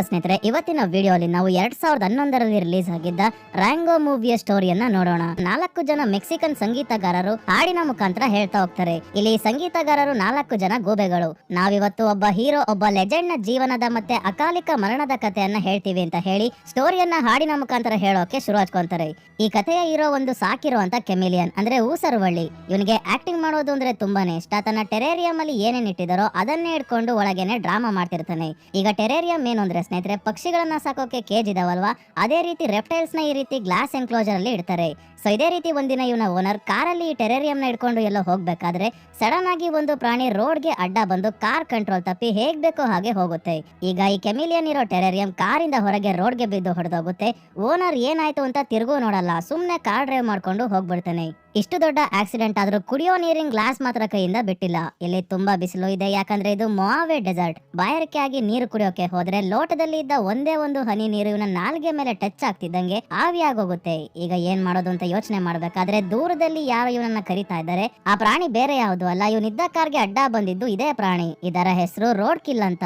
ಸ್ನೇಹಿತರೆ, ಇವತ್ತಿನ ವಿಡಿಯೋಲಿ ನಾವು 2011ರಲ್ಲಿ ರಿಲೀಸ್ ಆಗಿದ್ದ ರ್ಯಾಂಗೋ ಮೂವಿಯ ಸ್ಟೋರಿಯನ್ನ ನೋಡೋಣ. 4 ಜನ ಮೆಕ್ಸಿಕನ್ ಸಂಗೀತಗಾರರು ಹಾಡಿನ ಮುಖಾಂತರ ಹೇಳ್ತಾ ಹೋಗ್ತಾರೆ. ಇಲ್ಲಿ ಸಂಗೀತಗಾರರು 4 ಜನ ಗೂಬೆಗಳು. ನಾವಿವತ್ತು ಒಬ್ಬ ಹೀರೋ, ಒಬ್ಬ ಲೆಜೆಂಡ್ ನ ಜೀವನದ ಮತ್ತೆ ಅಕಾಲಿಕ ಮರಣದ ಕಥೆಯನ್ನ ಹೇಳ್ತೀವಿ ಅಂತ ಹೇಳಿ ಸ್ಟೋರಿಯನ್ನ ಹಾಡಿನ ಮುಖಾಂತರ ಹೇಳೋಕೆ ಶುರು ಹಚ್ಕೊಂತಾರೆ. ಈ ಕಥೆಯ ಹೀರೋ ಒಂದು ಸಾಕಿರೋ ಅಂತ ಕೆಮಿಲಿಯನ್, ಅಂದ್ರೆ ಊಸರವಳ್ಳಿ. ಇವನಿಗೆ ಆಕ್ಟಿಂಗ್ ಮಾಡೋದು ಅಂದ್ರೆ ತುಂಬಾನೇ ಇಷ್ಟ. ತನ್ನ ಟೆರೇರಿಯಂ ಅಲ್ಲಿ ಏನೇನ್ ಇಟ್ಟಿದಾರೋ ಅದನ್ನೇ ಇಟ್ಕೊಂಡು ಒಳಗೇನೆ ಡ್ರಾಮಾ ಮಾಡ್ತಿರ್ತಾನೆ. ಈಗ ಟೆರೇರಿಯಂ ಏನು ಅಂದ್ರೆ ಸ್ನೇಹಿತರೆ, ಪಕ್ಷಿಗಳನ್ನ ಸಾಕೋಕೆ ಕೇಜ್ ಇದಾವಲ್ವಾ, ಅದೇ ರೀತಿ ರೆಪ್ಟೈಲ್ಸ್ ನ ಈ ರೀತಿ ಗ್ಲಾಸ್ ಎನ್ಕ್ಲೋಜರ್ ಅಲ್ಲಿ ಇಡ್ತಾರೆ. ಸೊ ಇದೇ ರೀತಿ ಒಂದಿನ ಇವನ ಓನರ್ ಕಾರಲ್ಲಿ ಈ ಟೆರೇರಿಯಂ ನ ಇಟ್ಕೊಂಡು ಎಲ್ಲೋ ಹೋಗ್ಬೇಕಾದ್ರೆ ಸಡನ್ ಆಗಿ ಒಂದು ಪ್ರಾಣಿ ರೋಡ್ಗೆ ಅಡ್ಡ ಬಂದು ಕಾರ್ ಕಂಟ್ರೋಲ್ ತಪ್ಪಿ ಹೇಗ್ ಬೇಕೋ ಹಾಗೆ ಹೋಗುತ್ತೆ. ಈಗ ಈ ಕೆಮಿಲಿಯನ್ ಇರೋ ಟೆರೇರಿಯಂ ಕಾರಿಂದ ಹೊರಗೆ ರೋಡ್ಗೆ ಬಿದ್ದು ಹೊಡೆದೋಗುತ್ತೆ. ಓನರ್ ಏನಾಯ್ತು ಅಂತ ತಿರುಗು ನೋಡಲ್ಲ, ಸುಮ್ನೆ ಕಾರ್ ಡ್ರೈವ್ ಮಾಡ್ಕೊಂಡು ಹೋಗ್ಬಿಡ್ತಾನೆ. ಇಷ್ಟು ದೊಡ್ಡ ಆಕ್ಸಿಡೆಂಟ್ ಆದ್ರೂ ಕುಡಿಯೋ ನೀರಿನ ಗ್ಲಾಸ್ ಮಾತ್ರ ಕೈಯಿಂದ ಬಿಟ್ಟಿಲ್ಲ. ಇಲ್ಲಿ ತುಂಬಾ ಬಿಸಿಲು ಇದೆ, ಯಾಕಂದ್ರೆ ಇದು ಮೊಆವೆ ಡೆಸರ್ಟ್. ಬಾಯಾರಿಕೆ ಆಗಿ ನೀರು ಕುಡಿಯೋಕೆ ಹೋದ್ರೆ ಲೋಟದಲ್ಲಿ ಇದ್ದ ಒಂದೇ ಒಂದು ಹನಿ ನೀರು ಇವನ ನಾಲ್ಗೆ ಮೇಲೆ ಟಚ್ ಆಗ್ತಿದ್ದಂಗೆ ಆವಿಯಾಗೋಗುತ್ತೆ. ಈಗ ಏನ್ ಮಾಡೋದು ಅಂತ ಯೋಚನೆ ಮಾಡ್ಬೇಕಾದ್ರೆ ದೂರದಲ್ಲಿ ಯಾರು ಇವನನ್ನ ಕರಿತಾ ಇದ್ದಾರೆ. ಆ ಪ್ರಾಣಿ ಬೇರೆ ಯಾವುದು ಅಲ್ಲ, ಇವನಿದ್ದ ಕಾರ್ಗೆ ಅಡ್ಡ ಬಂದಿದ್ದು ಇದೇ ಪ್ರಾಣಿ. ಇದರ ಹೆಸರು ರೋಡ್ ಕಿಲ್ ಅಂತ.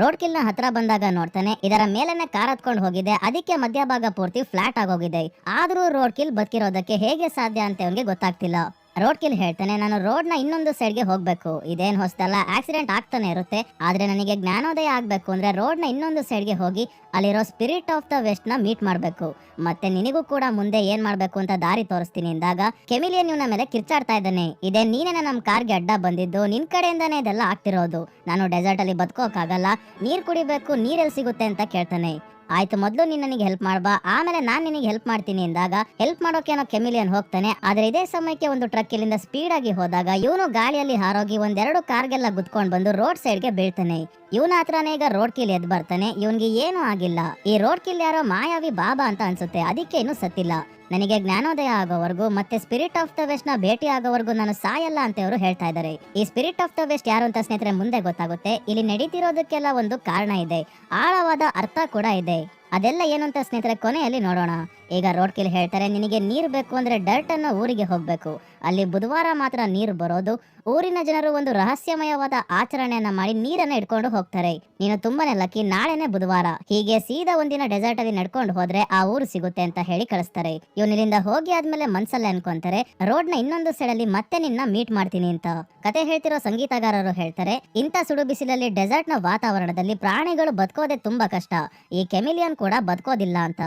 ರೋಡ್ ಕಿಲ್ ನ ಹತ್ರ ಬಂದಾಗ ನೋಡ್ತಾನೆ ಇದರ ಮೇಲೆನೆ ಕಾರ್ ಹತ್ಕೊಂಡು ಹೋಗಿದೆ, ಅದಕ್ಕೆ ಮಧ್ಯಭಾಗ ಪೂರ್ತಿ ಫ್ಲಾಟ್ ಆಗೋಗಿದೆ. ಆದ್ರೂ ರೋಡ್ ಕಿಲ್ ಬದುಕಿರೋದಕ್ಕೆ ಹೇಗೆ ಸಾಧ್ಯ ಅಂತ ಅವನಿಗೆ ಗೊತ್ತಾಗ್ತಿಲ್ಲ. ರೋಡ್ ಕಿಲ್ ಹೇಳ್ತಾನೆ, ನಾನು ರೋಡ್ ನ ಇನ್ನೊಂದು ಸೈಡ್ಗೆ ಹೋಗ್ಬೇಕು. ಇದೇನ್ ಹೊಸದಲ್ಲ, ಆಕ್ಸಿಡೆಂಟ್ ಆಗ್ತಾನೆ ಇರುತ್ತೆ. ಆದ್ರೆ ನನಗೆ ಜ್ಞಾನೋದಯ ಆಗ್ಬೇಕು ಅಂದ್ರೆ ರೋಡ್ ನ ಇನ್ನೊಂದು ಸೈಡ್ಗೆ ಹೋಗಿ ಅಲ್ಲಿರೋ ಸ್ಪಿರಿಟ್ ಆಫ್ ದ ವೆಸ್ಟ್ ನ ಮೀಟ್ ಮಾಡ್ಬೇಕು. ಮತ್ತೆ ನಿನಗೂ ಕೂಡ ಮುಂದೆ ಏನ್ ಮಾಡ್ಬೇಕು ಅಂತ ದಾರಿ ತೋರಿಸ್ತೀನಿ ಎಂದಾಗ ಕೆಮಿಲಿಯನ್ ಇವನ ಮೇಲೆ ಕಿರ್ಚಾಡ್ತಾ ಇದ್ದಾನೆ. ಇದೇ ನೀನೇನ ನಮ್ ಕಾರ್ಗೆ ಅಡ್ಡ ಬಂದಿದ್ದು, ನಿನ್ ಕಡೆಯಿಂದಾನೇ ಇದೆಲ್ಲ ಆಗ್ತಿರೋದು. ನಾನು ಡೆಸರ್ಟ್ ಅಲ್ಲಿ ಬದುಕೋಕಾಗಲ್ಲ, ನೀರ್ ಕುಡಿಬೇಕು, ನೀರೆಲ್ಲಿ ಸಿಗುತ್ತೆ ಅಂತ ಕೇಳ್ತಾನೆ. ಆಯ್ತು, ಮೊದಲು ನೀನ್ ನನಗೆ ಹೆಲ್ಪ್ ಮಾಡ್ಬಾ, ಆಮೇಲೆ ನಾನ್ ನಿನಗೆ ಹೆಲ್ಪ್ ಮಾಡ್ತೀನಿ ಎಂದಾಗ ಹೆಲ್ಪ್ ಮಾಡೋಕೆ ಕೆಮಿಲಿಯನ್ ಹೋಗ್ತಾನೆ. ಆದ್ರೆ ಇದೇ ಸಮಯಕ್ಕೆ ಒಂದು ಟ್ರಕ್ ಇಲ್ಲಿಂದ ಸ್ಪೀಡ್ ಆಗಿ ಹೋದಾಗ ಇವನು ಗಾಳಿಯಲ್ಲಿ ಹಾರೋಗಿ ಒಂದೆರಡು ಕಾರ್ಗೆಲ್ಲ ಗುದ್ಕೊಂಡ್ ಬಂದು ರೋಡ್ ಸೈಡ್ಗೆ ಬೀಳ್ತಾನೆ. ಇವನ ಹತ್ರನೇ ಈಗ ರೋಡ್ ಕಿಲ್ ಎದ್ ಬರ್ತಾನೆ. ಇವನ್ಗೆ ಏನು ಆಗಿಲ್ಲ. ಈ ರೋಡ್ ಕಿಲ್ ಯಾರೋ ಮಾಯಾವಿ ಬಾಬಾ ಅಂತ ಅನ್ಸುತ್ತೆ, ಅದಕ್ಕೆ ಇನ್ನು ಸತ್ತಿಲ್ಲ. ನನಗೆ ಜ್ಞಾನೋದಯ ಆಗೋವರೆಗೂ ಮತ್ತೆ ಸ್ಪಿರಿಟ್ ಆಫ್ ದ ವೆಸ್ಟ್ ನ ಭೇಟಿ ಆಗೋವರೆಗೂ ನಾನು ಸಾಯಲ್ಲ ಅಂತ ಇವರು ಹೇಳ್ತಾ ಇದ್ದಾರೆ. ಈ ಸ್ಪಿರಿಟ್ ಆಫ್ ದ ವೆಸ್ಟ್ ಯಾರು ಅಂತ ಸ್ನೇಹಿತರೆ ಮುಂದೆ ಗೊತ್ತಾಗುತ್ತೆ. ಇಲ್ಲಿ ನಡೀತಿರೋದಕ್ಕೆಲ್ಲ ಒಂದು ಕಾರಣ ಇದೆ, ಆಳವಾದ ಅರ್ಥ ಕೂಡ ಇದೆ. ಅದೆಲ್ಲ ಏನು ಅಂತ ಸ್ನೇಹಿತರೆ ಕೊನೆಯಲ್ಲಿ ನೋಡೋಣ. ಈಗ ರೋಡ್ ಕಿಲ್ ಹೇಳ್ತಾರೆ, ನಿನಗೆ ನೀರು ಬೇಕು ಅಂದ್ರೆ ಡರ್ಟ್ ಅನ್ನೋ ಊರಿಗೆ ಹೋಗ್ಬೇಕು. ಅಲ್ಲಿ ಬುಧವಾರ ಮಾತ್ರ ನೀರು ಬರೋದು. ಊರಿನ ಜನರು ಒಂದು ರಹಸ್ಯಮಯವಾದ ಆಚರಣೆಯನ್ನ ಮಾಡಿ ನೀರನ್ನ ಇಟ್ಕೊಂಡು ಹೋಗ್ತಾರೆ. ನೀನು ತುಂಬಾನೇ ಲಕ್ಕಿ, ನಾಳೆನೆ ಬುಧವಾರ. ಹೀಗೆ ಸೀದಾ ಒಂದಿನ ಡೆಸರ್ಟ್ ಅಲ್ಲಿ ನಡ್ಕೊಂಡು ಹೋದ್ರೆ ಆ ಊರು ಸಿಗುತ್ತೆ ಅಂತ ಹೇಳಿ ಕಳಿಸ್ತಾರೆ. ಇವನಿಲ್ಲಿಂದ ಹೋಗಿ ಆದ್ಮೇಲೆ ಮನ್ಸಲ್ಲೇ ಅನ್ಕೊಂತಾರೆ, ರೋಡ್ ನ ಇನ್ನೊಂದು ಸೈಡ್ ಅಲ್ಲಿ ಮತ್ತೆ ನಿನ್ನ ಮೀಟ್ ಮಾಡ್ತೀನಿ ಅಂತ. ಕತೆ ಹೇಳ್ತಿರೋ ಸಂಗೀತಗಾರರು ಹೇಳ್ತಾರೆ, ಇಂಥ ಸುಡು ಬಿಸಿಲಲ್ಲಿ ಡೆಸರ್ಟ್ ನ ವಾತಾವರಣದಲ್ಲಿ ಪ್ರಾಣಿಗಳು ಬದುಕೋದೆ ತುಂಬಾ ಕಷ್ಟ. ಈ ಕೆಮಿಲಿಯನ್ ಕೂಡ ಬದುಕೋದಿಲ್ಲ ಅಂತ.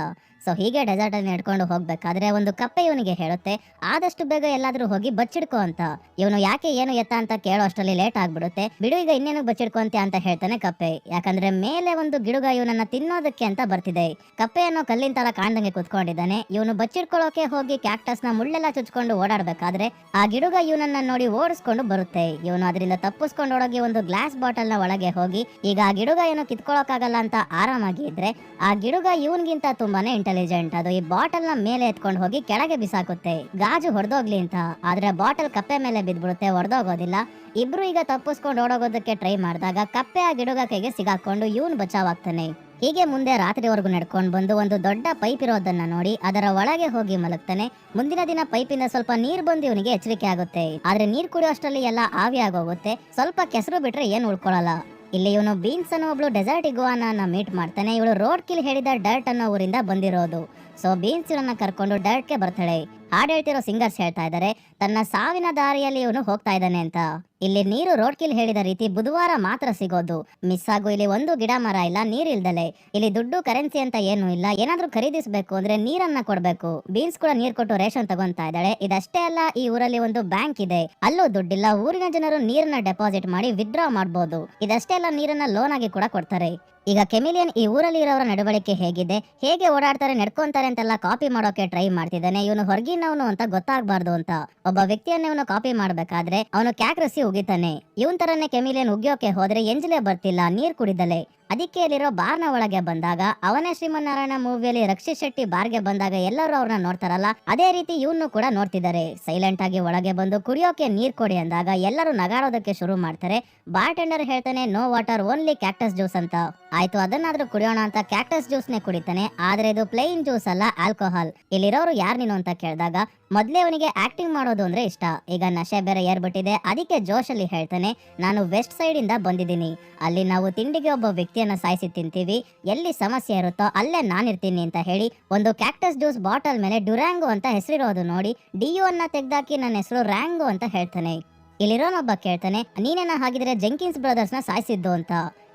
ಸೊ ಹೀಗೆ ಡೆಸರ್ಟ್ ಅಲ್ಲಿ ನಡ್ಕೊಂಡು ಹೋಗ್ಬೇಕಾದ್ರೆ ಒಂದು ಕಪ್ಪೆ ಇವನಿಗೆ ಹೇಳುತ್ತೆ, ಆದಷ್ಟು ಬೇಗ ಎಲ್ಲಾದ್ರೂ ಹೋಗಿ ಬಚ್ಚಿಡ್ಕೋ ಅಂತ. ಇವನು ಯಾಕೆ ಏನು ಎತ್ತ ಅಂತ ಕೇಳೋ ಅಷ್ಟರಲ್ಲಿ ಲೇಟ್ ಆಗ್ಬಿಡುತ್ತೆ. ಬಿಡು, ಈಗ ಇನ್ನೇನು ಬಚ್ಚಿಡ್ಕೊಂತೆ ಅಂತ ಹೇಳ್ತಾನೆ ಕಪ್ಪೆ. ಯಾಕಂದ್ರೆ ಮೇಲೆ ಒಂದು ಗಿಡುಗ ಇವನನ್ನ ತಿನ್ನೋದಕ್ಕೆ ಅಂತ ಬರ್ತಿದೆ. ಕಪ್ಪೆ ಅನ್ನೋ ಕಲ್ಲಿನ ತರ ಕಾಣ್ದಂಗೆ ಕುತ್ಕೊಂಡಿದ್ದಾನೆ. ಇವನು ಬಚ್ಚಿಡ್ಕೊಳ್ಳೋಕೆ ಹೋಗಿ ಕ್ಯಾಕ್ಟಸ್ ನ ಮುಳ್ಳೆಲ್ಲ ಚುಚ್ಕೊಂಡು ಓಡಾಡ್ಬೇಕಾದ್ರೆ ಆ ಗಿಡುಗ ಇವನನ್ನ ನೋಡಿ ಓಡಿಸ್ಕೊಂಡು ಬರುತ್ತೆ. ಇವನು ಅದರಿಂದ ತಪ್ಪಿಸ್ಕೊಂಡು ಓಡೋಗಿ ಒಂದು ಗ್ಲಾಸ್ ಬಾಟಲ್ ನ ಒಳಗೆ ಹೋಗಿ ಈಗ ಆ ಗಿಡುಗ ಏನು ಕಿತ್ಕೊಳ್ಳೋಕಾಗಲ್ಲ ಅಂತ ಆರಾಮಾಗಿ ಇದ್ರೆ ಆ ಗಿಡುಗ ಇವನ್ಗಿಂತ ತುಂಬಾನೇ ಇಂಟೆಲಿಜೆಂಟ್. ಅದು ಈ ಬಾಟಲ್ ನ ಮೇಲೆ ಎತ್ಕೊಂಡು ಹೋಗಿ ಕೆಳಗೆ ಬಿಸಾಕುತ್ತೆ, ಗಾಜು ಹೊಡೆದೋಗ್ಲಿ ಅಂತ. ಆದ್ರೆ ಬಾಟಲ್ ಕಪ್ಪೆ ಮೇಲೆ ಬಿದ್ಬಿಡುತ್ತೆ, ಹೊಡೆದೋಗೋದಿಲ್ಲ. ಇಬ್ರು ಈಗ ತಪ್ಪಿಸ್ಕೊಂಡು ಓಡೋಗೋದಕ್ಕೆ ಟ್ರೈ ಮಾಡಿದಾಗ ಕಪ್ಪೆ ಆ ಗಿಡುಗ ಕೈಗೆ ಸಿಗಾಕೊಂಡು ಇವನು ಬಚಾವಾಗ್ತಾನೆ. ಹೀಗೆ ಮುಂದೆ ರಾತ್ರಿವರೆಗೂ ನಡ್ಕೊಂಡು ಬಂದು ಒಂದು ದೊಡ್ಡ ಪೈಪ್ ಇರೋದನ್ನ ನೋಡಿ ಅದರ ಒಳಗೆ ಹೋಗಿ ಮಲಗ್ತಾನೆ. ಮುಂದಿನ ದಿನ ಪೈಪಿಂದ ಸ್ವಲ್ಪ ನೀರ್ ಬಂದು ಇವನಿಗೆ ಎಚ್ಚರಿಕೆ ಆಗುತ್ತೆ. ಆದ್ರೆ ನೀರ್ ಕುಡಿಯೋ ಅಷ್ಟರಲ್ಲಿ ಎಲ್ಲ ಆವಿ ಆಗೋಗುತ್ತೆ. ಸ್ವಲ್ಪ ಕೆಸರು ಬಿಟ್ರೆ ಏನ್ ಉಳ್ಕೊಳ್ಳಲ್ಲ. ಇಲ್ಲಿ ಇವನು ಬೀನ್ಸ್ ಅನ್ನೋ ಒಬ್ಳು ಡೆಸರ್ಟ್ ಇಗುವಾನ ಮೀಟ್ ಮಾಡ್ತಾನೆ. ಇವಳು ರೋಡ್ ಕಿಲ್ ಹೇಳಿದ ಡರ್ಟ್ ಅನ್ನೋ ಊರಿಂದ ಬಂದಿರೋದು. ಸೊ ಬೀನ್ಸ್ ಇವನನ್ನ ಕರ್ಕೊಂಡು ಡರ್ಟ್ಗೆ ಬರ್ತಾಳೆ. ಹಾಡು ಹೇಳ್ತಿರೋ ಸಿಂಗರ್ಸ್ ಹೇಳ್ತಾ ಇದ್ದಾರೆ, ತನ್ನ ಸಾವಿನ ದಾರಿಯಲ್ಲಿ ಇವನು ಹೋಗ್ತಾ ಇದ್ದಾನೆ ಅಂತ. ಇಲ್ಲಿ ನೀರು ರೋಡ್ ಕಿಲ್ ಹೇಳಿದ ರೀತಿ ಬುಧವಾರ ಮಾತ್ರ ಸಿಗೋದು. ಮಿಸ್ ಆಗು ಇಲ್ಲಿ ಒಂದು ಗಿಡ ಮರ ಇಲ್ಲ, ನೀರ್ ಇಲ್ದಲೆ. ಇಲ್ಲಿ ದುಡ್ಡು ಕರೆನ್ಸಿ ಅಂತ ಏನು ಇಲ್ಲ. ಏನಾದ್ರೂ ಖರೀದಿಸಬೇಕು ಅಂದ್ರೆ ನೀರನ್ನ ಕೊಡ್ಬೇಕು. ಬೀನ್ಸ್ ಕೂಡ ನೀರ್ ಕೊಟ್ಟು ರೇಷನ್ ತಗೊಂತಾ ಇದ್ದಾಳೆ. ಇದಷ್ಟೇ ಅಲ್ಲ, ಈ ಊರಲ್ಲಿ ಒಂದು ಬ್ಯಾಂಕ್ ಇದೆ, ಅಲ್ಲೂ ದುಡ್ಡಿಲ್ಲ. ಊರಿನ ಜನರು ನೀರನ್ನ ಡೆಪಾಸಿಟ್ ಮಾಡಿ ವಿತ್ಡ್ರಾ ಮಾಡಬಹುದು. ಇದಷ್ಟೇ ಅಲ್ಲ, ನೀರನ್ನ ಲೋನ್ ಆಗಿ ಕೂಡ ಕೊಡ್ತಾರೆ. ಈಗ ಕೆಮಿಲಿಯನ್ ಈ ಊರಲ್ಲಿ ಇರೋರ ನಡವಳಿಕೆ ಹೇಗಿದೆ, ಹೇಗೆ ಓಡಾಡ್ತಾರೆ, ನಡ್ಕೊಂತಾರೆ ಅಂತೆಲ್ಲ ಕಾಪಿ ಮಾಡೋಕೆ ಟ್ರೈ ಮಾಡ್ತಿದ್ದಾನೆ. ಇವನು ಹೊರಗಿನವನು ಅಂತ ಗೊತ್ತಾಗಬಾರ್ದು ಅಂತ. ಒಬ್ಬ ವ್ಯಕ್ತಿಯನ್ನ ಇವನು ಕಾಪಿ ಮಾಡ್ಬೇಕಾದ್ರೆ ಅವನು ಕ್ಯಾಕ್ರಸಿ ಉಗಿತಾನೆ. ಇವನ್ ತರನೇ ಕೆಮಿಲಿಯನ್ ಉಗಿಯೋಕೆ ಹೋದ್ರೆ ಎಂಜಲೇ ಬರ್ತಿಲ್ಲ, ನೀರ್ ಕುಡಿದಲೆ. ಅದಕ್ಕೆ ಇಲ್ಲಿರೋ ಬಾರ್ನ ಒಳಗೆ ಬಂದಾಗ ಅವನೇ ಶ್ರೀಮನ್ನಾರಾಯಣ ಮೂವಿಯಲ್ಲಿ ರಕ್ಷಿತ್ ಶೆಟ್ಟಿ ಬಾರ್ಗೆ ಬಂದಾಗ ಎಲ್ಲರೂ ಅವ್ರನ್ನ ನೋಡ್ತಾರಲ್ಲ, ಅದೇ ರೀತಿ ಇವನು ಕೂಡ ನೋಡ್ತಿದ್ದಾರೆ. ಸೈಲೆಂಟ್ ಆಗಿ ಒಳಗೆ ಬಂದು ಕುಡಿಯೋಕೆ ನೀರ್ ಕೊಡಿ ಅಂದಾಗ ಎಲ್ಲರೂ ನಗಾಡೋದಕ್ಕೆ ಶುರು ಮಾಡ್ತಾರೆ. ಬಾರ್ ಟೆಂಡರ್ ಹೇಳ್ತಾನೆ, no water, only cactus juice ಅಂತ. ಆಯ್ತು, ಅದನ್ನಾದ್ರೂ ಕುಡಿಯೋಣ ಅಂತ ಕ್ಯಾಕ್ಟಸ್ ಜ್ಯೂಸ್ ನೇ ಕುಡಿತಾನೆ. ಆದ್ರೆ ಇದು ಪ್ಲೇನ್ ಜ್ಯೂಸ್ ಅಲ್ಲ, ಆಲ್ಕೋಹಾಲ್. ಇಲ್ಲಿರೋರು ಯಾರು ನೀನು ಅಂತ ಕೇಳಿದಾಗ ಮೊದ್ಲೇ ಅವನಿಗೆ ಆಕ್ಟಿಂಗ್ ಮಾಡೋದು ಅಂದ್ರೆ ಇಷ್ಟ. ಈಗ ನಶೆ ಬೇರೆ ಏರ್ಬಿಟ್ಟಿದೆ, ಅದಕ್ಕೆ ಜೋಶಲ್ಲಿ ಹೇಳ್ತಾನೆ, ನಾನು ವೆಸ್ಟ್ ಸೈಡ್ ಇಂದ ಬಂದಿದ್ದೀನಿ. ಅಲ್ಲಿ ನಾವು ತಿಂಡಿಗೆ ಒಬ್ಬ ವ್ಯಕ್ತಿ ವ್ಯಕ್ತಿಯನ್ನ ಸಾಯಿಸಿ ತಿಂತೀವಿ, ಎಲ್ಲಿ ಸಮಸ್ಯೆ ಇರುತ್ತೋ ಅಲ್ಲೇ ನಾನಿರ್ತೀನಿ ಅಂತ ಹೇಳಿ ಒಂದು ಕ್ಯಾಕ್ಟಸ್ ಜ್ಯೂಸ್ ಬಾಟಲ್ ಮೇಲೆ ಡ್ಯುರಾಂಗೋ ಅಂತ ಹೆಸರಿರೋದು ನೋಡಿ ಡಿಯೋ ಅನ್ನ ತೆಗ್ದಾಕಿ ನನ್ನ ಹೆಸರು ರ್ಯಾಂಗೋ ಅಂತ ಹೇಳ್ತಾನೆ. ಇಲ್ಲಿರೋನೊಬ್ಬ ಕೇಳ್ತಾನೆ, ನೀನೇನ ಹಾಗಿದ್ರೆ ಜೆಂಕಿನ್ಸ್ ಬ್ರದರ್ಸ್ ನ ಸಾಯಿಸಿದ್ದು ಅಂತ.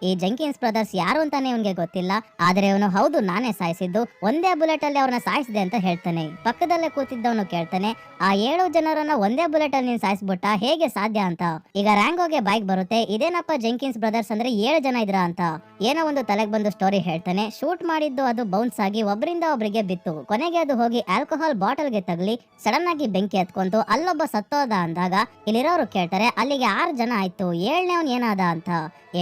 ಈ ಜೆಂಕಿನ್ಸ್ ಬ್ರದರ್ಸ್ ಯಾರು ಅಂತಾನೆ ಅವನಿಗೆ ಗೊತ್ತಿಲ್ಲ, ಆದ್ರೆ ಅವನು ಹೌದು ನಾನೇ ಸಾಯಿಸಿದ್ದು, ಒಂದೇ ಬುಲೆಟ್ ಅಲ್ಲಿ ಅವ್ರನ್ನ ಸಾಯಿಸಿದೆ ಅಂತ ಹೇಳ್ತಾನೆ. ಪಕ್ಕದಲ್ಲೇ ಕೂತಿದ್ದವನು ಕೇಳ್ತಾನೆ, ಆ 7 ಜನರನ್ನ ಒಂದೇ ಬುಲೆಟ್ ಅಲ್ಲಿ ನೀನ್ ಸಾಯಿಸ್ಬಿಟ್ಟ, ಹೇಗೆ ಸಾಧ್ಯ ಅಂತ. ಈಗ ರ್ಯಾಂಗೋಗೆ ಬೈಕ್ ಬರುತ್ತೆ, ಇದೇನಪ್ಪ ಜೆಂಕಿನ್ಸ್ ಬ್ರದರ್ಸ್ ಅಂದ್ರೆ 7 ಜನ ಇದ್ರ ಅಂತ. ಏನೋ ಒಂದು ತಲೆಗೆ ಬಂದು ಸ್ಟೋರಿ ಹೇಳ್ತಾನೆ. ಶೂಟ್ ಮಾಡಿದ್ದು ಅದು ಬೌನ್ಸ್ ಆಗಿ ಒಬ್ಬರಿಂದ ಒಬ್ರಿಗೆ ಬಿತ್ತು, ಕೊನೆಗೆ ಅದು ಹೋಗಿ ಆಲ್ಕೋಹಾಲ್ ಬಾಟಲ್ಗೆ ತಗಲಿ ಸಡನ್ ಆಗಿ ಬೆಂಕಿ ಹತ್ಕೊಂತು, ಅಲ್ಲೊಬ್ಬ ಸತ್ತೋದ ಅಂದಾಗ ಇಲ್ಲಿರೋರು ಕೇಳ್ತಾರೆ, ಅಲ್ಲಿಗೆ 6 ಜನ ಆಯ್ತು, 7ನೇವನ್ ಏನಾದ ಅಂತ.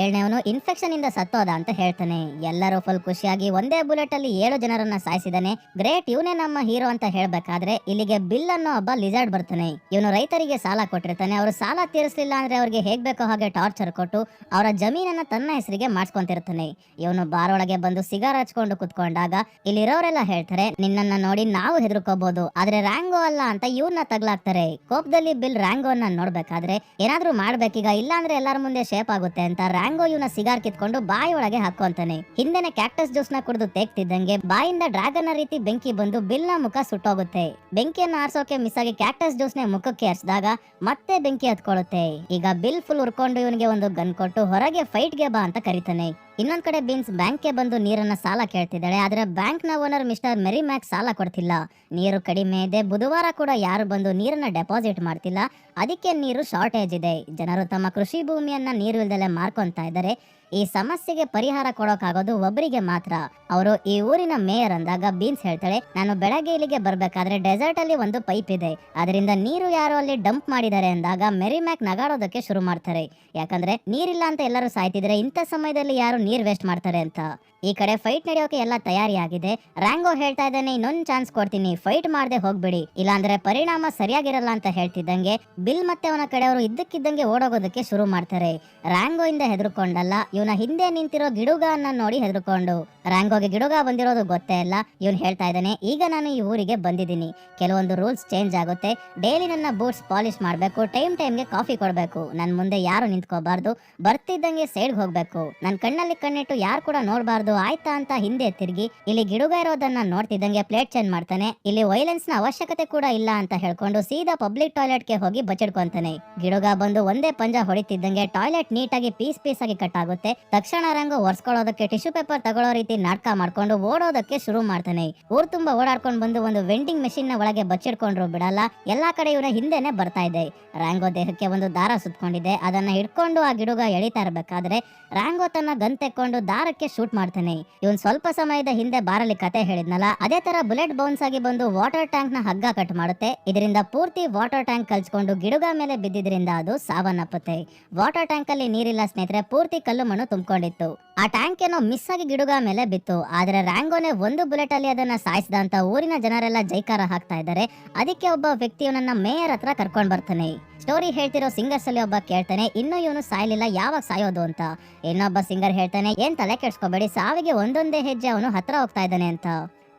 7ನೇವನು ಇನ್ಫೆಕ್ಷನ್ ಇಂದ ಸತ್ತೋದ ಅಂತ ಹೇಳ್ತಾನೆ. ಎಲ್ಲರೂ ಫುಲ್ ಖುಷಿಯಾಗಿ ಒಂದೇ ಬುಲೆಟ್ ಅಲ್ಲಿ 7 ಜನರನ್ನ ಸಾಯಿಸಿದಾನೆ, ಗ್ರೇಟ್, ಇವನೇ ನಮ್ಮ ಹೀರೋ ಅಂತ ಹೇಳ್ಬೇಕಾದ್ರೆ ಇಲ್ಲಿಗೆ ಬಿಲ್ ಅನ್ನೋ ಒಬ್ಬ ಲಿಜಾರ್ಡ್ ಬರ್ತಾನೆ. ಇವನು ರೈತರಿಗೆ ಸಾಲ ಕೊಟ್ಟಿರ್ತಾನೆ, ಅವರು ಸಾಲ ತೀರಿಸಲಿಲ್ಲ ಅಂದ್ರೆ ಅವ್ರಿಗೆ ಹೇಗ್ ಬೇಕೋ ಹಾಗೆ ಟಾರ್ಚರ್ ಕೊಟ್ಟು ಅವರ ಜಮೀನನ್ನ ತನ್ನ ಹೆಸರಿಗೆ ಮಾಡ್ಸ್ಕೊಂತಿರ್ತಾನೆ. ಇವನು ಬಾರ್ ಒಳಗೆ ಬಂದು ಸಿಗಾರ್ ಹಚ್ಕೊಂಡು ಕುತ್ಕೊಂಡಾಗ ಇಲ್ಲಿರೋರೆಲ್ಲ ಹೇಳ್ತಾರೆ, ನಿನ್ನನ್ನ ನೋಡಿ ನಾವು ಹೆದರ್ಕೋಬಹುದು, ಆದ್ರೆ ರ್ಯಾಂಗೋ ಅಲ್ಲ ಅಂತ ಇವ್ರನ್ನ ತಗ್ಲಾಕ್ತಾರೆ. ಕೋಪದಲ್ಲಿ ಬಿಲ್ ರ್ಯಾಂಗೋನ ನೋಡ್ಬೇಕಾದ್ರೆ ಏನಾದ್ರೂ ಮಾಡ್ಬೇಕೀಗ, ಇಲ್ಲಾಂದ್ರೆ ಎಲ್ಲರ ಮುಂದೆ ಶೇಪ್ ಆಗುತ್ತೆ ಅಂತ ರ್ಯಾಂಗೋ ಇವನ ಸಿಗಾರ್ ಕಿತ್ಕೊಂಡು ಬಾಯಿ ಒಳಗೆ ಹಾಕೊಂತಾನೆ. ಹಿಂದೆನೆ ಕ್ಯಾಕ್ಟಸ್ ಜ್ಯೂಸ್ ನ ಕುಡಿದು ತೆಗ್ತಿದ್ದಂಗೆ ಬಾಯಿಂದ ಡ್ರ್ಯಾಗನ್ ರೀತಿ ಬೆಂಕಿ ಬಂದು ಬಿಲ್ ನ ಮುಖ ಸುಟ್ಟೋಗುತ್ತೆ. ಬೆಂಕಿಯನ್ನ ಆರ್ಸೋಕೆ ಮಿಸ್ ಆಗಿ ಕ್ಯಾಕ್ಟಸ್ ಜ್ಯೂಸ್ ನ ಮುಖಕ್ಕೆ ಹರಿಸಿದಾಗ ಮತ್ತೆ ಬೆಂಕಿ ಹತ್ಕೊಳ್ಳುತ್ತೆ. ಈಗ ಬಿಲ್ ಫುಲ್ ಉರ್ಕೊಂಡು ಇವನಿಗೆ ಒಂದು ಗನ್ ಕೊಟ್ಟು ಹೊರಗೆ ಫೈಟ್ ಗೆ ಬಾ ಅಂತ ಕರೀತಾನೆ. ಇನ್ನೊಂದ್ ಕಡೆ ಬೀನ್ಸ್ ಬ್ಯಾಂಕ್ ಗೆ ಬಂದು ನೀರನ್ನ ಸಾಲ ಕೇಳ್ತಿದ್ದಾಳೆ, ಆದ್ರೆ ಬ್ಯಾಂಕ್ ನ ಓನರ್ ಮಿಸ್ಟರ್ ಮೆರಿ ಮ್ಯಾಕ್ ಸಾಲ ಕೊಡ್ತಿಲ್ಲ. ನೀರು ಕಡಿಮೆ ಇದೆ, ಬುಧವಾರ ಕೂಡ ಯಾರು ಬಂದು ನೀರನ್ನ ಡೆಪಾಸಿಟ್ ಮಾಡ್ತಿಲ್ಲ, ಅದಕ್ಕೆ ನೀರು ಶಾರ್ಟೇಜ್ ಇದೆ. ಜನರು ತಮ್ಮ ಕೃಷಿ ಭೂಮಿಯನ್ನ ನೀರು ಇಲ್ದಲೆ ಮಾರ್ಕೊಂತಾ ಇದ್ದಾರೆ. ಈ ಸಮಸ್ಯೆಗೆ ಪರಿಹಾರ ಕೊಡೋಕಾಗೋದು ಒಬ್ಬರಿಗೆ ಮಾತ್ರ, ಅವರು ಈ ಊರಿನ ಮೇಯರ್ ಅಂದಾಗ ಬೀನ್ಸ್ ಹೇಳ್ತಾಳೆ, ನಾನು ಬೆಳಗ್ಗೆ ಇಲ್ಲಿಗೆ ಬರ್ಬೇಕಾದ್ರೆ ಡೆಸರ್ಟ್ ಅಲ್ಲಿ ಒಂದು ಪೈಪ್ ಇದೆ, ಅದರಿಂದ ನೀರು ಯಾರೋ ಅಲ್ಲಿ ಡಂಪ್ ಮಾಡಿದ್ದಾರೆ ಅಂದಾಗ ಮೆರಿ ಮ್ಯಾಕ್ ನಗಾಡೋದಕ್ಕೆ ಶುರು ಮಾಡ್ತಾರೆ. ಯಾಕಂದ್ರೆ ನೀರಿಲ್ಲ ಅಂತ ಎಲ್ಲರೂ ಸಾಯ್ತಿದ್ರೆ ಇಂಥ ಸಮಯದಲ್ಲಿ ಯಾರು ನೀರ್ ವೇಸ್ಟ್ ಮಾಡ್ತಾರೆ ಅಂತ. ಈ ಕಡೆ ಫೈಟ್ ನಡೆಯೋಕೆ ಎಲ್ಲ ತಯಾರಿ ಆಗಿದೆ. ರ್ಯಾಂಗೋ ಹೇಳ್ತಾ ಇದ್ದಾನೆ, ಇನ್ನೊಂದು ಚಾನ್ಸ್ ಕೊಡ್ತೀನಿ, ಫೈಟ್ ಮಾಡದೆ ಹೋಗ್ಬಿಡಿ, ಇಲ್ಲಾಂದ್ರೆ ಪರಿಣಾಮ ಸರಿಯಾಗಿರಲ್ಲ ಅಂತ ಹೇಳ್ತಿದ್ದಂಗೆ ಬಿಲ್ ಮತ್ತೆ ಅವನ ಕಡೆಯವರು ಇದ್ದಕ್ಕಿದ್ದಂಗೆ ಓಡೋಗೋದಕ್ಕೆ ಶುರು ಮಾಡ್ತಾರೆ. ರ್ಯಾಂಗೋ ಇಂದ ಹೆದರ್ಕೊಂಡಲ್ಲ, ಇವನ ಹಿಂದೆ ನಿಂತಿರೋ ಗಿಡುಗ ಅನ್ನ ನೋಡಿ ಹೆದರ್ಕೊಂಡು. ರ್ಯಾಂಗೋಗೆ ಗಿಡುಗ ಬಂದಿರೋದು ಗೊತ್ತೇ ಇಲ್ಲ. ಇವನ್ ಹೇಳ್ತಾ ಇದ್ದಾನೆ, ಈಗ ನಾನು ಈ ಊರಿಗೆ ಬಂದಿದ್ದೀನಿ, ಕೆಲವೊಂದು ರೂಲ್ಸ್ ಚೇಂಜ್ ಆಗುತ್ತೆ, ಡೈಲಿ ನನ್ನ ಬೂಟ್ಸ್ ಪಾಲಿಶ್ ಮಾಡ್ಬೇಕು, ಟೈಮ್ಗೆ ಕಾಫಿ ಕೊಡ್ಬೇಕು, ನನ್ ಮುಂದೆ ಯಾರು ನಿಂತ್ಕೋಬಾರ್ದು, ಬರ್ತಿದ್ದಂಗೆ ಸೈಡ್ ಹೋಗ್ಬೇಕು, ನನ್ ಕಣ್ಣಲ್ಲಿ ಕಣ್ಣಿಟ್ಟು ಯಾರು ಕೂಡ ನೋಡ್ಬಾರ್ದು, ಆಯ್ತಾ ಅಂತ ಹಿಂದೆ ತಿರುಗಿ ಇಲ್ಲಿ ಗಿಡುಗ ಇರೋದನ್ನ ನೋಡ್ತಿದ್ದಂಗೆ ಪ್ಲೇಟ್ ಚೇಂಜ್ ಮಾಡ್ತಾನೆ. ಇಲ್ಲಿ ವೈಲೆನ್ಸ್ ನ ಅವಶ್ಯಕತೆ ಕೂಡ ಇಲ್ಲ ಅಂತ ಹೇಳ್ಕೊಂಡು ಸೀದಾ ಪಬ್ಲಿಕ್ ಟಾಯ್ಲೆಟ್ ಗೆ ಹೋಗಿ ಬಚ್ಚಿಡ್ಕೊಂತಾನೆ. ಗಿಡುಗ ಬಂದು ಒಂದೇ ಪಂಜ ಹೊಡಿತಿದ್ದಂಗೆ ಟಾಯ್ಲೆಟ್ ನೀಟಾಗಿ ಪೀಸ್ ಆಗಿ ಕಟ್ ಆಗುತ್ತೆ. ತಕ್ಷಣ ರಂಗು ಒರ್ಸ್ಕೊಳ್ಳೋದಕ್ಕೆ ಟಿಶ್ಯೂ ಪೇಪರ್ ತಗೊಳ್ಳೋ ರೀತಿ ನಾಟಕ ಮಾಡ್ಕೊಂಡು ಓಡೋದಕ್ಕೆ ಶುರು ಮಾಡ್ತಾನೆ. ಊರ್ ತುಂಬಾ ಓಡಾಡ್ಕೊಂಡು ಬಂದು ಒಂದು ವೆಂಡಿಂಗ್ ಮೆಷಿನ್ ನ ಒಳಗೆ ಬಚ್ಚಿಡ್ಕೊಂಡ್ರು ಬಿಡಲ್ಲ, ಎಲ್ಲಾ ಕಡೆ ಇವನ ಹಿಂದೆನೆ ಬರ್ತಾ ಇದೆ. ರ್ಯಾಂಗೋ ದೇಹಕ್ಕೆ ಒಂದು ದಾರ ಸುತ್ಕೊಂಡಿದೆ, ಅದನ್ನ ಹಿಡ್ಕೊಂಡು ಆ ಗಿಡುಗ ಎಳಿತಾ ಇರ್ಬೇಕಾದ್ರೆ ರ್ಯಾಂಗೋ ತನ್ನ ಗನ್ ತೆಕ್ಕೊಂಡು ದಾರಕ್ಕೆ ಶೂಟ್ ಮಾಡ್ತಾನೆ. ಇವನ್ ಸ್ವಲ್ಪ ಸಮಯದ ಹಿಂದೆ ಬಾರಲ್ಲಿ ಕತೆ ಹೇಳಿದ್ನಲ್ಲ, ಅದೇ ತರ ಬುಲೆಟ್ ಬೌನ್ಸ್ ಆಗಿ ಬಂದು ವಾಟರ್ ಟ್ಯಾಂಕ್ ನ ಹಗ್ಗ ಕಟ್ ಮಾಡುತ್ತೆ. ಇದರಿಂದ ಪೂರ್ತಿ ವಾಟರ್ ಟ್ಯಾಂಕ್ ಕಲ್ಸ್ಕೊಂಡು ಗಿಡುಗ ಮೇಲೆ ಬಿದ್ದಿದ್ರಿಂದ ಅದು ಸಾವನ್ನಪ್ಪುತ್ತೆ. ವಾಟರ್ ಟ್ಯಾಂಕ್ ಅಲ್ಲಿ ನೀರಿಲ್ಲ ಸ್ನೇಹಿತರೆ, ಪೂರ್ತಿ ಕಲ್ಲು ಮಣ್ಣು ತುಂಬಿಕೊಂಡಿತ್ತು. ಆ ಟ್ಯಾಂಕ್ ಏನೋ ಮಿಸ್ ಆಗಿ ಗಿಡುಗ ಮೇಲೆ ಬಿತ್ತು, ಆದ್ರೆ ರ್ಯಾಂಗೋನೆ ಒಂದು ಬುಲೆಟ್ ಅಲ್ಲಿ ಅದನ್ನ ಸಾಯಿಸಿದ ಅಂತ ಊರಿನ ಜನರೆಲ್ಲ ಜೈಕಾರ ಹಾಕ್ತಾ ಇದ್ದಾರೆ. ಅದಕ್ಕೆ ಒಬ್ಬ ವ್ಯಕ್ತಿ ಇವನನ್ನ ಮೇಯರ್ ಹತ್ರ ಕರ್ಕೊಂಡ್ ಬರ್ತಾನೆ. ಸ್ಟೋರಿ ಹೇಳ್ತಿರೋ ಸಿಂಗರ್ಸ್ ಅಲ್ಲಿ ಒಬ್ಬ ಕೇಳ್ತಾನೆ, ಇನ್ನು ಇವನು ಸಾಯ್ಲಿಲ್ಲ, ಯಾವಾಗ ಸಾಯೋದು ಅಂತ. ಇನ್ನೊಬ್ಬ ಸಿಂಗರ್ ಹೇಳ್ತಾನೆ, ಏನ್ ತಲೆ ಕೆಡ್ಸ್ಕೋಬೇಡಿ, ಸಾವಿಗೆ ಒಂದೊಂದೇ ಹೆಜ್ಜೆ ಅವನು ಹತ್ರ ಹೋಗ್ತಾ ಇದ್ದಾನೆ ಅಂತ.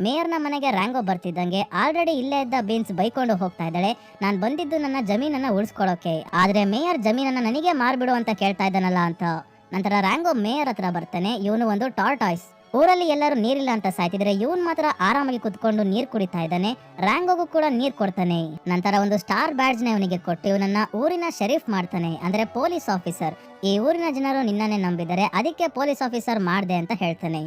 ಮೇಯರ್ನ ಮನೆಗೆ ರ್ಯಾಂಗೋ ಬರ್ತಿದ್ದಂಗೆ ಆಲ್ರೆಡಿ ಇಲ್ಲೇ ಇದ್ದ ಬೀನ್ಸ್ ಬೈಕೊಂಡು ಹೋಗ್ತಾ ಇದ್ದಾಳೆ, ನಾನ್ ಬಂದಿದ್ದು ನನ್ನ ಜಮೀನನ್ನ ಉಳಿಸ್ಕೊಳ್ಳೋಕೆ, ಆದ್ರೆ ಮೇಯರ್ ಜಮೀನನ್ನ ನನಗೆ ಮಾರ್ಬಿಡು ಅಂತ ಕೇಳ್ತಾ ಇದ್ದಾನಲ್ಲ ಅಂತ. ನಂತರ ರ್ಯಾಂಗೋ ಮೇಯರ್ ಹತ್ರ ಬರ್ತಾನೆ. ಇವನು ಒಂದು ಟಾರ್ಟಾಯ್ಸ್, ಊರಲ್ಲಿ ಎಲ್ಲರೂ ನೀರಿಲ್ಲ ಅಂತ ಸಾಯ್ತಿದ್ರೆ ಇವನ್ ಮಾತ್ರ ಆರಾಮಾಗಿ ಕುತ್ಕೊಂಡು ನೀರ್ ಕುಡಿತಾ ಇದ್ದಾನೆ. ರ್ಯಾಂಗೋಗೂ ಕೂಡ ನೀರ್ ಕೊಡ್ತಾನೆ. ನಂತರ ಒಂದು ಸ್ಟಾರ್ ಬ್ಯಾಡ್ಜ್ ನ ಇವನಿಗೆ ಕೊಟ್ಟು ಇವನನ್ನ ಊರಿನ ಶರೀಫ್ ಮಾಡ್ತಾನೆ, ಅಂದ್ರೆ ಪೊಲೀಸ್ ಆಫೀಸರ್. ಈ ಊರಿನ ಜನರು ನಿನ್ನನ್ನೇ ನಂಬಿದ್ದಾರೆ, ಅದಕ್ಕೆ ಪೊಲೀಸ್ ಆಫೀಸರ್ ಮಾಡ್ದೆ ಅಂತ ಹೇಳ್ತಾನೆ.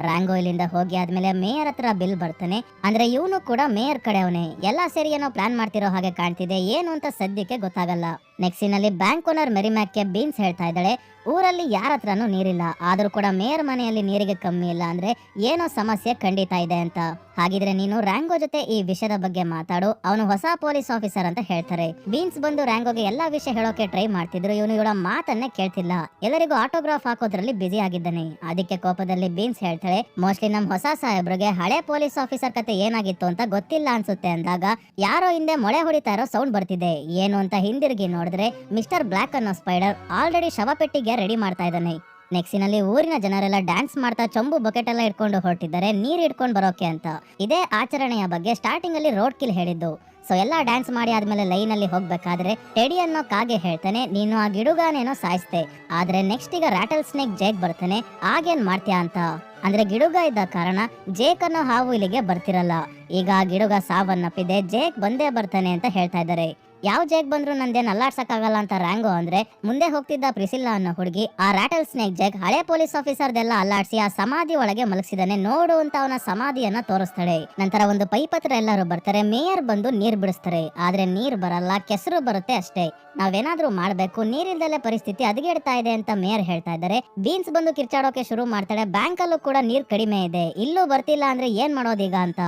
ರ್ಯಾಂಗೋ ಇಲ್ಲಿಂದ ಹೋಗಿ ಆದ್ಮೇಲೆ ಮೇಯರ್ ಹತ್ರ ಬಿಲ್ ಬರ್ತಾನೆ. ಅಂದ್ರೆ ಇವನು ಕೂಡ ಮೇಯರ್ ಕಡೆ ಅವನೇ. ಎಲ್ಲಾ ಸೇರಿ ಏನೋ ಪ್ಲಾನ್ ಮಾಡ್ತಿರೋ ಹಾಗೆ ಕಾಣ್ತಿದೆ, ಏನು ಅಂತ ಸದ್ಯಕ್ಕೆ ಗೊತ್ತಾಗಲ್ಲ. ನೆಕ್ಸ್ಟ್ ಸೀನಲ್ಲಿ ಬ್ಯಾಂಕ್ ಓನರ್ ಮೆರಿ ಮ್ಯಾಕ್ಗೆ ಬೀನ್ಸ್ ಹೇಳ್ತಾ ಇದ್ದಾಳೆ, ಊರಲ್ಲಿ ಯಾರ ಹತ್ರನೂ ನೀರಿಲ್ಲ, ಆದ್ರೂ ಕೂಡ ಮೇಯರ್ ಮನೆಯಲ್ಲಿ ನೀರಿಗೆ ಕಮ್ಮಿ ಇಲ್ಲ ಅಂದ್ರೆ ಏನೋ ಸಮಸ್ಯೆ ಖಂಡಿತ ಇದೆ ಅಂತ. ಹಾಗಿದ್ರೆ ನೀನು ರ್ಯಾಂಗೋ ಜೊತೆ ಈ ವಿಷಯದ ಬಗ್ಗೆ ಮಾತಾಡು, ಅವನು ಹೊಸ ಪೊಲೀಸ್ ಆಫೀಸರ್ ಅಂತ ಹೇಳ್ತಾರೆ. ಬೀನ್ಸ್ ಬಂದು ರ್ಯಾಂಗೋಗೆ ಎಲ್ಲಾ ವಿಷಯ ಹೇಳೋಕೆ ಟ್ರೈ ಮಾಡ್ತಿದ್ರು, ಇವನು ಇವಳ ಮಾತನ್ನೇ ಕೇಳ್ತಿಲ್ಲ. ಎಲ್ಲರಿಗೂ ಆಟೋಗ್ರಾಫ್ ಹಾಕೋದ್ರಲ್ಲಿ ಬಿಸಿ ಆಗಿದ್ದಾನೆ. ಅದಕ್ಕೆ ಕೋಪದಲ್ಲಿ ಬೀನ್ಸ್ ಹೇಳ್ತಾಳೆ, ಮೋಸ್ಟ್ಲಿ ನಮ್ ಹೊಸ ಸಾಹೇಬ್ರಿಗೆ ಹಳೆ ಪೊಲೀಸ್ ಆಫೀಸರ್ ಕತೆ ಏನಾಗಿತ್ತು ಅಂತ ಗೊತ್ತಿಲ್ಲ ಅನ್ಸುತ್ತೆ ಅಂದಾಗ ಯಾರೋ ಹಿಂದೆ ಮೊಳೆ ಹೊಡಿತಾ ಇರೋ ಸೌಂಡ್ ಬರ್ತಿದೆ. ಏನು ಅಂತ ಹಿಂದಿರುಗಿ ನೋಡಿದ್ರೆ ಮಿಸ್ಟರ್ ಬ್ಲಾಕ್ ಅನ್ನೋ ಸ್ಪೈಡರ್ ಆಲ್ರೆಡಿ ಶವಪೆಟ್ಟಿಗೆ ರೆಡಿ ಮಾಡ್ತಾ ಇದ್ದಾನೆ. ನೆಕ್ಸ್ಟಿನಲ್ಲಿ ಊರಿನ ಜನರೆಲ್ಲ ಡ್ಯಾನ್ಸ್ ಮಾಡ್ತಾ ಚೊಂಬು ಬಕೆಟ್ ಎಲ್ಲ ಇಟ್ಕೊಂಡು ಹೊರಟಿದ್ದಾರೆ ನೀರ್ ಇಟ್ಕೊಂಡು ಬರೋಕೆ ಅಂತ. ಇದೇ ಆಚರಣೆಯ ಬಗ್ಗೆ ಸ್ಟಾರ್ಟಿಂಗ್ ಅಲ್ಲಿ ರೋಡ್ ಕಿಲ್ ಹೇಳಿದ್ದು. ಸೊ ಎಲ್ಲಾ ಡ್ಯಾನ್ಸ್ ಮಾಡಿ ಆದ್ಮೇಲೆ ಲೈನ್ ಅಲ್ಲಿ ಹೋಗ್ಬೇಕಾದ್ರೆ ಟೆಡಿ ಅನ್ನೋ ಕಾಗೆ ಹೇಳ್ತಾನೆ, ನೀನು ಆ ಗಿಡುಗಾನೇನೋ ಸಾಯಿಸ್ತೆ, ಆದ್ರೆ ನೆಕ್ಸ್ಟ್ ಈಗ ರಾಟಲ್ ಸ್ನೇಕ್ ಜೇಕ್ ಬರ್ತಾನೆ, ಆಗೇನ್ ಮಾಡ್ತೀಯಾ ಅಂತ. ಅಂದ್ರೆ ಗಿಡುಗ ಇದ್ದ ಕಾರಣ ಜೇಕ್ ಅನ್ನೋ ಹಾವು ಇಲ್ಲಿಗೆ ಬರ್ತಿರಲ್ಲ. ಈಗ ಆ ಗಿಡುಗ ಸಾವನ್ನಪ್ಪಿದೆ, ಜೇಕ್ ಬಂದೇ ಬರ್ತಾನೆ ಅಂತ ಹೇಳ್ತಾ ಇದ್ದಾರೆ. ಯಾವ ಜೇಕ್ ಬಂದ್ರು ನಂದೇನ್ ಅಲ್ಲಾಡ್ಸಕ್ಕಾಗಲ್ಲ ಅಂತ ರ್ಯಾಂಗೋ ಅಂದ್ರೆ, ಮುಂದೆ ಹೋಗ್ತಿದ್ದ ಪ್ರಿಸಿಲ್ಲಾ ಅನ್ನೋ ಹುಡುಗಿ ಆ ರಾಟಲ್ ಸ್ನೇಕ್ ಜೇಕ್ ಹಳೆ ಪೊಲೀಸ್ ಆಫೀಸರ್ದೆಲ್ಲ ಅಲ್ಲಾಡ್ಸಿ ಆ ಸಮಾಧಿ ಒಳಗೆ ಮಲಗಿಸಿದಾನೆ, ನೋಡು ಅಂತ ಅವನ ಸಮಾಧಿಯನ್ನ ತೋರಿಸ್ತಾಳೆ. ನಂತರ ಒಂದು ಪೈಪ್ ಹತ್ರ ಎಲ್ಲರೂ ಬರ್ತಾರೆ, ಮೇಯರ್ ಬಂದು ನೀರ್ ಬಿಡಿಸ್ತಾರೆ. ಆದ್ರೆ ನೀರ್ ಬರಲ್ಲ, ಕೆಸರು ಬರುತ್ತೆ ಅಷ್ಟೇ. ನಾವೇನಾದ್ರೂ ಮಾಡ್ಬೇಕು, ನೀರಿಲ್ದಲೆ ಪರಿಸ್ಥಿತಿ ಹದಗೆಡ್ತಾ ಇದೆ ಅಂತ ಮೇಯರ್ ಹೇಳ್ತಾ ಇದ್ದಾರೆ. ಬೀನ್ಸ್ ಬಂದು ಕಿರ್ಚಾಡೋಕೆ ಶುರು ಮಾಡ್ತಾಳೆ, ಬ್ಯಾಂಕ್ ಅಲ್ಲೂ ಕೂಡ ನೀರ್ ಕಡಿಮೆ ಇದೆ, ಇಲ್ಲೂ ಬರ್ತಿಲ್ಲ ಅಂದ್ರೆ ಏನ್ ಮಾಡೋದೀಗ ಅಂತ.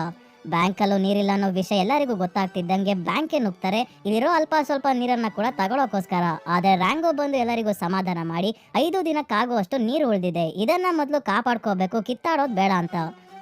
ಬ್ಯಾಂಕ್ ಅಲ್ಲೂ ನೀರಿಲ್ಲ ಅನ್ನೋ ವಿಷಯ ಎಲ್ಲರಿಗೂ ಗೊತ್ತಾಗ್ತಿದ್ದಂಗೆ ಬ್ಯಾಂಕ್ಗೆ ನುಗ್ತಾರೆ, ಇಲ್ಲಿರೋ ಅಲ್ಪ ಸ್ವಲ್ಪ ನೀರನ್ನ ಕೂಡ ತಗೊಳಕೋಸ್ಕರ. ಆದ್ರೆ ರ್ಯಾಂಗೋ ಬಂದು ಎಲ್ಲರಿಗೂ ಸಮಾಧಾನ ಮಾಡಿ 5 ದಿನಕ್ಕಾಗುವಷ್ಟು ನೀರು ಉಳಿದಿದೆ, ಇದನ್ನ ಮೊದಲು ಕಾಪಾಡ್ಕೋಬೇಕು, ಕಿತ್ತಾಡೋದ್ ಬೇಡ ಅಂತ.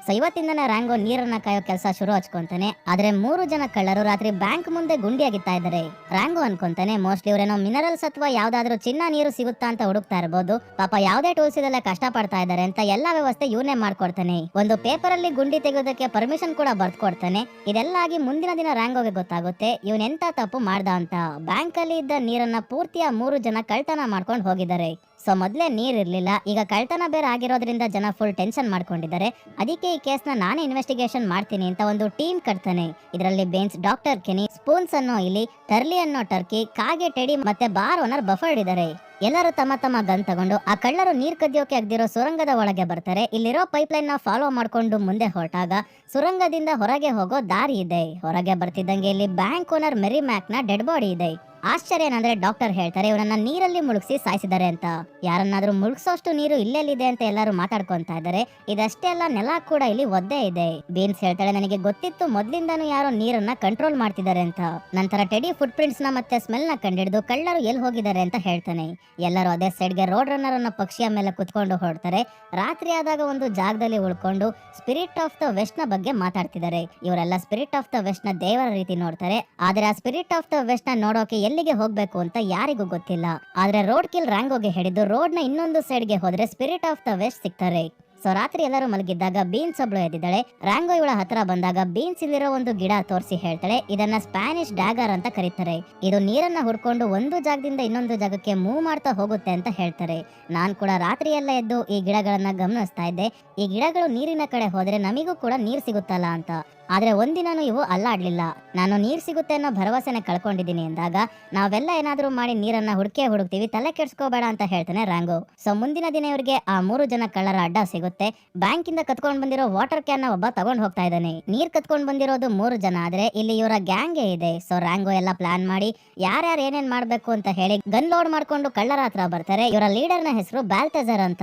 ಸೊ ಇವತ್ತಿಂದನೇ ರ್ಯಾಂಗೋ ನೀರನ್ನ ಕಾಯೋ ಕೆಲಸ ಶುರು ಹಚ್ಕೊಂತಾನೆ. ಆದ್ರೆ 3 ಜನ ಕಳ್ಳರು ರಾತ್ರಿ ಬ್ಯಾಂಕ್ ಮುಂದೆ ಗುಂಡಿ ಆಗಿತ್ತಾ ಇದ್ದಾರೆ. ರ್ಯಾಂಗೋ ಅನ್ಕೊಂತಾನೆ, ಮೋಸ್ಟ್ಲಿ ಇವರೇನೋ ಮಿನರಲ್ಸ್ ಅಥವಾ ಯಾವ್ದಾದ್ರು ಚಿನ್ನ ನೀರು ಸಿಗುತ್ತಾ ಅಂತ ಹುಡುಕ್ತಾ ಇರಬಹುದು, ಪಾಪ ಯಾವ್ದೇ ಟೂಲ್ಸ್ ಇದೆಲ್ಲ ಕಷ್ಟ ಪಡ್ತಾ ಇದಾರೆ ಅಂತ ಎಲ್ಲಾ ವ್ಯವಸ್ಥೆ ಇವನೇ ಮಾಡ್ಕೊಡ್ತಾನೆ. ಒಂದು ಪೇಪರ್ ಅಲ್ಲಿ ಗುಂಡಿ ತೆಗೆಯೋದಕ್ಕೆ ಪರ್ಮಿಷನ್ ಕೂಡ ಬರ್ದ್ಕೊಡ್ತಾನೆ. ಇದೆಲ್ಲ ಆಗಿ ಮುಂದಿನ ದಿನ ರ್ಯಾಂಗೋಗೆ ಗೊತ್ತಾಗುತ್ತೆ ಇವನೆಂತ ತಪ್ಪು ಮಾಡ್ದ ಅಂತ. ಬ್ಯಾಂಕ್ ಅಲ್ಲಿ ಇದ್ದ ನೀರನ್ನ ಪೂರ್ತಿಯ 3 ಜನ ಕಳ್ತನ ಮಾಡ್ಕೊಂಡು ಹೋಗಿದ್ದಾರೆ. ಸೊ ಮೊದ್ಲೇ ನೀರ್ ಇರ್ಲಿಲ್ಲ, ಈಗ ಕಳ್ತನ ಬೇರೆ ಆಗಿರೋದ್ರಿಂದ ಜನ ಫುಲ್ ಟೆನ್ಷನ್ ಮಾಡ್ಕೊಂಡಿದ್ದಾರೆ. ಅದಕ್ಕೆ ಈ ಕೇಸ್ನ ನಾನೇ ಇನ್ವೆಸ್ಟಿಗೇಷನ್ ಮಾಡ್ತೀನಿ ಅಂತ ಒಂದು ಟೀಮ್ ಕಟ್ತಾನೆ. ಇದರಲ್ಲಿ ಬೇನ್ಸ್, ಡಾಕ್ಟರ್ ಕೆನಿ, ಸ್ಪೂನ್ಸ್ ಅನ್ನೋ ಇಲಿ, ಟರ್ಲಿ ಅನ್ನೋ ಟರ್ಕಿ, ಕಾಗೆ ಟೆಡಿ ಮತ್ತೆ ಬಾರ್ ಓನರ್ ಬಫರ್ಡ್ ಇದ್ದಾರೆ. ಎಲ್ಲರೂ ತಮ್ಮ ತಮ್ಮ ಗನ್ ತಗೊಂಡು ಆ ಕಳ್ಳರು ನೀರ್ ಕದಿಯೋಕೆ ಆಗದಿರೋ ಸುರಂಗದ ಒಳಗೆ ಬರ್ತಾರೆ. ಇಲ್ಲಿರೋ ಪೈಪ್ಲೈನ್ ನ ಫಾಲೋ ಮಾಡ್ಕೊಂಡು ಮುಂದೆ ಹೊರಟಾಗ ಸುರಂಗದಿಂದ ಹೊರಗೆ ಹೋಗೋ ದಾರಿ ಇದೆ. ಹೊರಗೆ ಬರ್ತಿದ್ದಂಗೆ ಇಲ್ಲಿ ಬ್ಯಾಂಕ್ ಓನರ್ ಮೆರಿ ಮ್ಯಾಕ್ ನ ಡೆಡ್ ಬಾಡಿ ಇದೆ. ಆಶ್ಚರ್ಯ ಏನಂದ್ರೆ ಡಾಕ್ಟರ್ ಹೇಳ್ತಾರೆ ಇವನನ್ನ ನೀರಲ್ಲಿ ಮುಳುಗಿಸಿ ಸಾಯಿಸಿದ್ದಾರೆ ಅಂತ. ಯಾರನ್ನಾದ್ರೂ ಮುಳುಗ್ಸೋಷ್ಟು ನೀರು ಇಲ್ಲೆಲ್ಲಿದೆ ಅಂತ ಎಲ್ಲರೂ ಮಾತಾಡ್ಕೊಂತಾ ಇದ್ದಾರೆ. ಇದಷ್ಟೇ ಅಲ್ಲ, ನೆಲ ಕೂಡ ಇಲ್ಲಿ ಒದ್ದೆ ಇದೆ. ಬೀನ್ಸ್ ಹೇಳ್ತಾಳೆ, ನನಗೆ ಗೊತ್ತಿತ್ತು ಮೊದ್ಲಿಂದಾನು ಯಾರೋ ನೀರನ್ನ ಕಂಟ್ರೋಲ್ ಮಾಡ್ತಿದ್ದಾರೆ ಅಂತ. ನಂತರ ಟೆಡಿ ಫುಟ್ ಪ್ರಿಂಟ್ಸ್ ನ ಮತ್ತೆ ಸ್ಮೆಲ್ ನ ಕಂಡಿಡಿದು ಕಳ್ಳರು ಎಲ್ಲಿ ಹೋಗಿದ್ದಾರೆ ಅಂತ ಹೇಳ್ತಾನೆ. ಎಲ್ಲರೂ ಅದೇ ಸೈಡ್ಗೆ ರೋಡ್ ರನ್ನರ್ ಅನ್ನೋ ಪಕ್ಷಿಯ ಮೇಲೆ ಕುತ್ಕೊಂಡು ಹೊರಡ್ತಾರೆ. ರಾತ್ರಿ ಆದಾಗ ಒಂದು ಜಾಗದಲ್ಲಿ ಉಳ್ಕೊಂಡು ಸ್ಪಿರಿಟ್ ಆಫ್ ದ ವೆಸ್ಟ್ ನ ಬಗ್ಗೆ ಮಾತಾಡ್ತಿದ್ದಾರೆ. ಇವರೆಲ್ಲ ಸ್ಪಿರಿಟ್ ಆಫ್ ದ ವೆಸ್ಟ್ ನ ದೇವರ ರೀತಿ ನೋಡ್ತಾರೆ. ಆದ್ರೆ ಆ ಸ್ಪಿರಿಟ್ ಆಫ್ ದ ವೆಸ್ಟ್ ನ ನೋಡೋಕೆ ಎಲ್ಲಿಗೆ ಹೋಗ್ಬೇಕು ಅಂತ ಯಾರಿಗೂ ಗೊತ್ತಿಲ್ಲ. ಆದ್ರೆ ರೋಡ್ ಕಿಲ್ ರ್ಯಾಂಗೋಗೆ ಹಿಡಿದು ರೋಡ್ ನ ಇನ್ನೊಂದು ಸೈಡ್ಗೆ ಹೋದ್ರೆ ಸ್ಪಿರಿಟ್ ಆಫ್ ದ ವೆಸ್ಟ್ ಸಿಗ್ತಾರೆ. ಸೊ ರಾತ್ರಿ ಎಲ್ಲರೂ ಮಲಗಿದ್ದಾಗ ಬೀನ್ಸ್ ಒಬ್ಳು ಎದ್ದಿದ್ದಾಳೆ. ರ್ಯಾಂಗೋ ಇವಳ ಹತ್ರ ಬಂದಾಗ ಬೀನ್ಸ್ ಇಲ್ಲಿರೋ ಒಂದು ಗಿಡ ತೋರಿಸಿ ಹೇಳ್ತಾಳೆ, ಇದನ್ನ ಸ್ಪ್ಯಾನಿಷ್ ಡ್ಯಾಗರ್ ಅಂತ ಕರೀತಾರೆ. ಇದು ನೀರನ್ನ ಹುಡ್ಕೊಂಡು ಒಂದು ಜಾಗದಿಂದ ಇನ್ನೊಂದು ಜಾಗಕ್ಕೆ ಮೂವ್ ಮಾಡ್ತಾ ಹೋಗುತ್ತೆ ಅಂತ ಹೇಳ್ತಾರೆ. ನಾನ್ ಕೂಡ ರಾತ್ರಿ ಎಲ್ಲ ಎದ್ದು ಈ ಗಿಡಗಳನ್ನ ಗಮನಿಸ್ತಾ ಇದ್ದೆ. ಈ ಗಿಡಗಳು ನೀರಿನ ಕಡೆ ಹೋದ್ರೆ ನಮಿಗೂ ಕೂಡ ನೀರ್ ಸಿಗುತ್ತಲ್ಲ ಅಂತ. ಆದ್ರೆ ಒಂದಿನೂ ಇವು ಅಲ್ಲಾಡ್ಲಿಲ್ಲ. ನಾನು ನೀರ್ ಸಿಗುತ್ತೆ ಅನ್ನೋ ಭರವಸೆನೆ ಕಳ್ಕೊಂಡಿದ್ದೀನಿ ಎಂದಾಗ, ನಾವೆಲ್ಲ ಏನಾದ್ರೂ ಮಾಡಿ ನೀರನ್ನ ಹುಡುಕ್ತೀವಿ, ತಲೆ ಕೆಡ್ಸ್ಕೋಬೇಡ ಅಂತ ಹೇಳ್ತಾನೆ ರ್ಯಾಂಗೋ. ಸೊ ಮುಂದಿನ ದಿನ ಇವ್ರಿಗೆ ಆ 3 ಜನ ಕಳ್ಳರ ಅಡ್ಡ ಸಿಗುತ್ತೆ. ಬ್ಯಾಂಕ್ ಇಂದ ಕತ್ಕೊಂಡ್ ಬಂದಿರೋ ವಾಟರ್ ಕ್ಯಾನ್ ನ ಒಬ್ಬ ತಗೊಂಡ್ ಹೋಗ್ತಾ ಇದ್ದಾನೆ. ನೀರ್ ಕತ್ಕೊಂಡ್ ಬಂದಿರೋದು 3 ಜನ ಆದ್ರೆ ಇಲ್ಲಿ ಇವರ ಗ್ಯಾಂಗೇ ಇದೆ. ಸೊ ರ್ಯಾಂಗೋ ಎಲ್ಲ ಪ್ಲಾನ್ ಮಾಡಿ ಯಾರ್ಯಾರು ಏನೇನ್ ಮಾಡ್ಬೇಕು ಅಂತ ಹೇಳಿ ಗನ್ ಲೋಡ್ ಮಾಡ್ಕೊಂಡು ಕಳ್ಳರ ಹತ್ರ ಬರ್ತಾರೆ. ಇವರ ಲೀಡರ್ ನ ಹೆಸರು ಬ್ಯಾಲ್ಟೆಜರ್ ಅಂತ.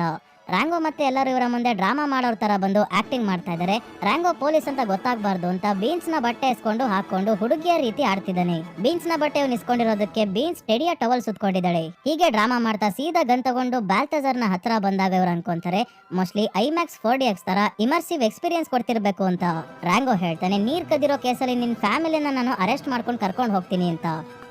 ರ್ಯಾಂಗೋ ಮತ್ತೆ ಎಲ್ಲರೂ ಇವರ ಮುಂದೆ ಡ್ರಾಮಾ ಮಾಡೋರ್ ತರ ಬಂದು ಆಕ್ಟಿಂಗ್ ಮಾಡ್ತಾ ಇದ್ದಾರೆ. ರ್ಯಾಂಗೋ ಪೊಲೀಸ್ ಅಂತ ಗೊತ್ತಾಗಬಾರ್ದು ಅಂತ ಬೀನ್ಸ್ ನ ಬಟ್ಟೆ ಇಸ್ಕೊಂಡು ಹಾಕೊಂಡು ಹುಡುಗಿಯ ರೀತಿ ಆಡ್ತಿದ್ದಾನೆ. ಬೀನ್ಸ್ ನ ಬಟ್ಟೆ ಇಸ್ಕೊಂಡಿರೋದಕ್ಕೆ ಬೀನ್ಸ್ ಟೆಡಿಯ ಟವಲ್ ಸುತ್ಕೊಂಡಿದ್ದಾಳೆ. ಹೀಗೆ ಡ್ರಾಮಾ ಮಾಡ್ತಾ ಸೀದಾ ಗನ್ ತಗೊಂಡು ಬ್ಯಾಲ್ಟೆಜರ್ ನ ಹತ್ರ ಬಂದಾಗ ಇವ್ರು ಅನ್ಕೊಂತಾರೆ ಮೋಸ್ಟ್ಲಿ ಐಮ್ಯಾಕ್ಸ್ 4DX ತರ ಇಮರ್ಸಿವ್ ಎಕ್ಸ್ಪೀರಿಯನ್ಸ್ ಕೊಡ್ತಿರ್ಬೇಕು ಅಂತ. ರ್ಯಾಂಗೋ ಹೇಳ್ತಾನೆ, ನೀರ್ ಕದಿರೋ ಕೇಸಲ್ಲಿ ನಿನ್ ಫ್ಯಾಮಿಲಿನ ನಾನು ಅರೆಸ್ಟ್ ಮಾಡ್ಕೊಂಡು ಕರ್ಕೊಂಡು ಹೋಗ್ತೀನಿ ಅಂತ.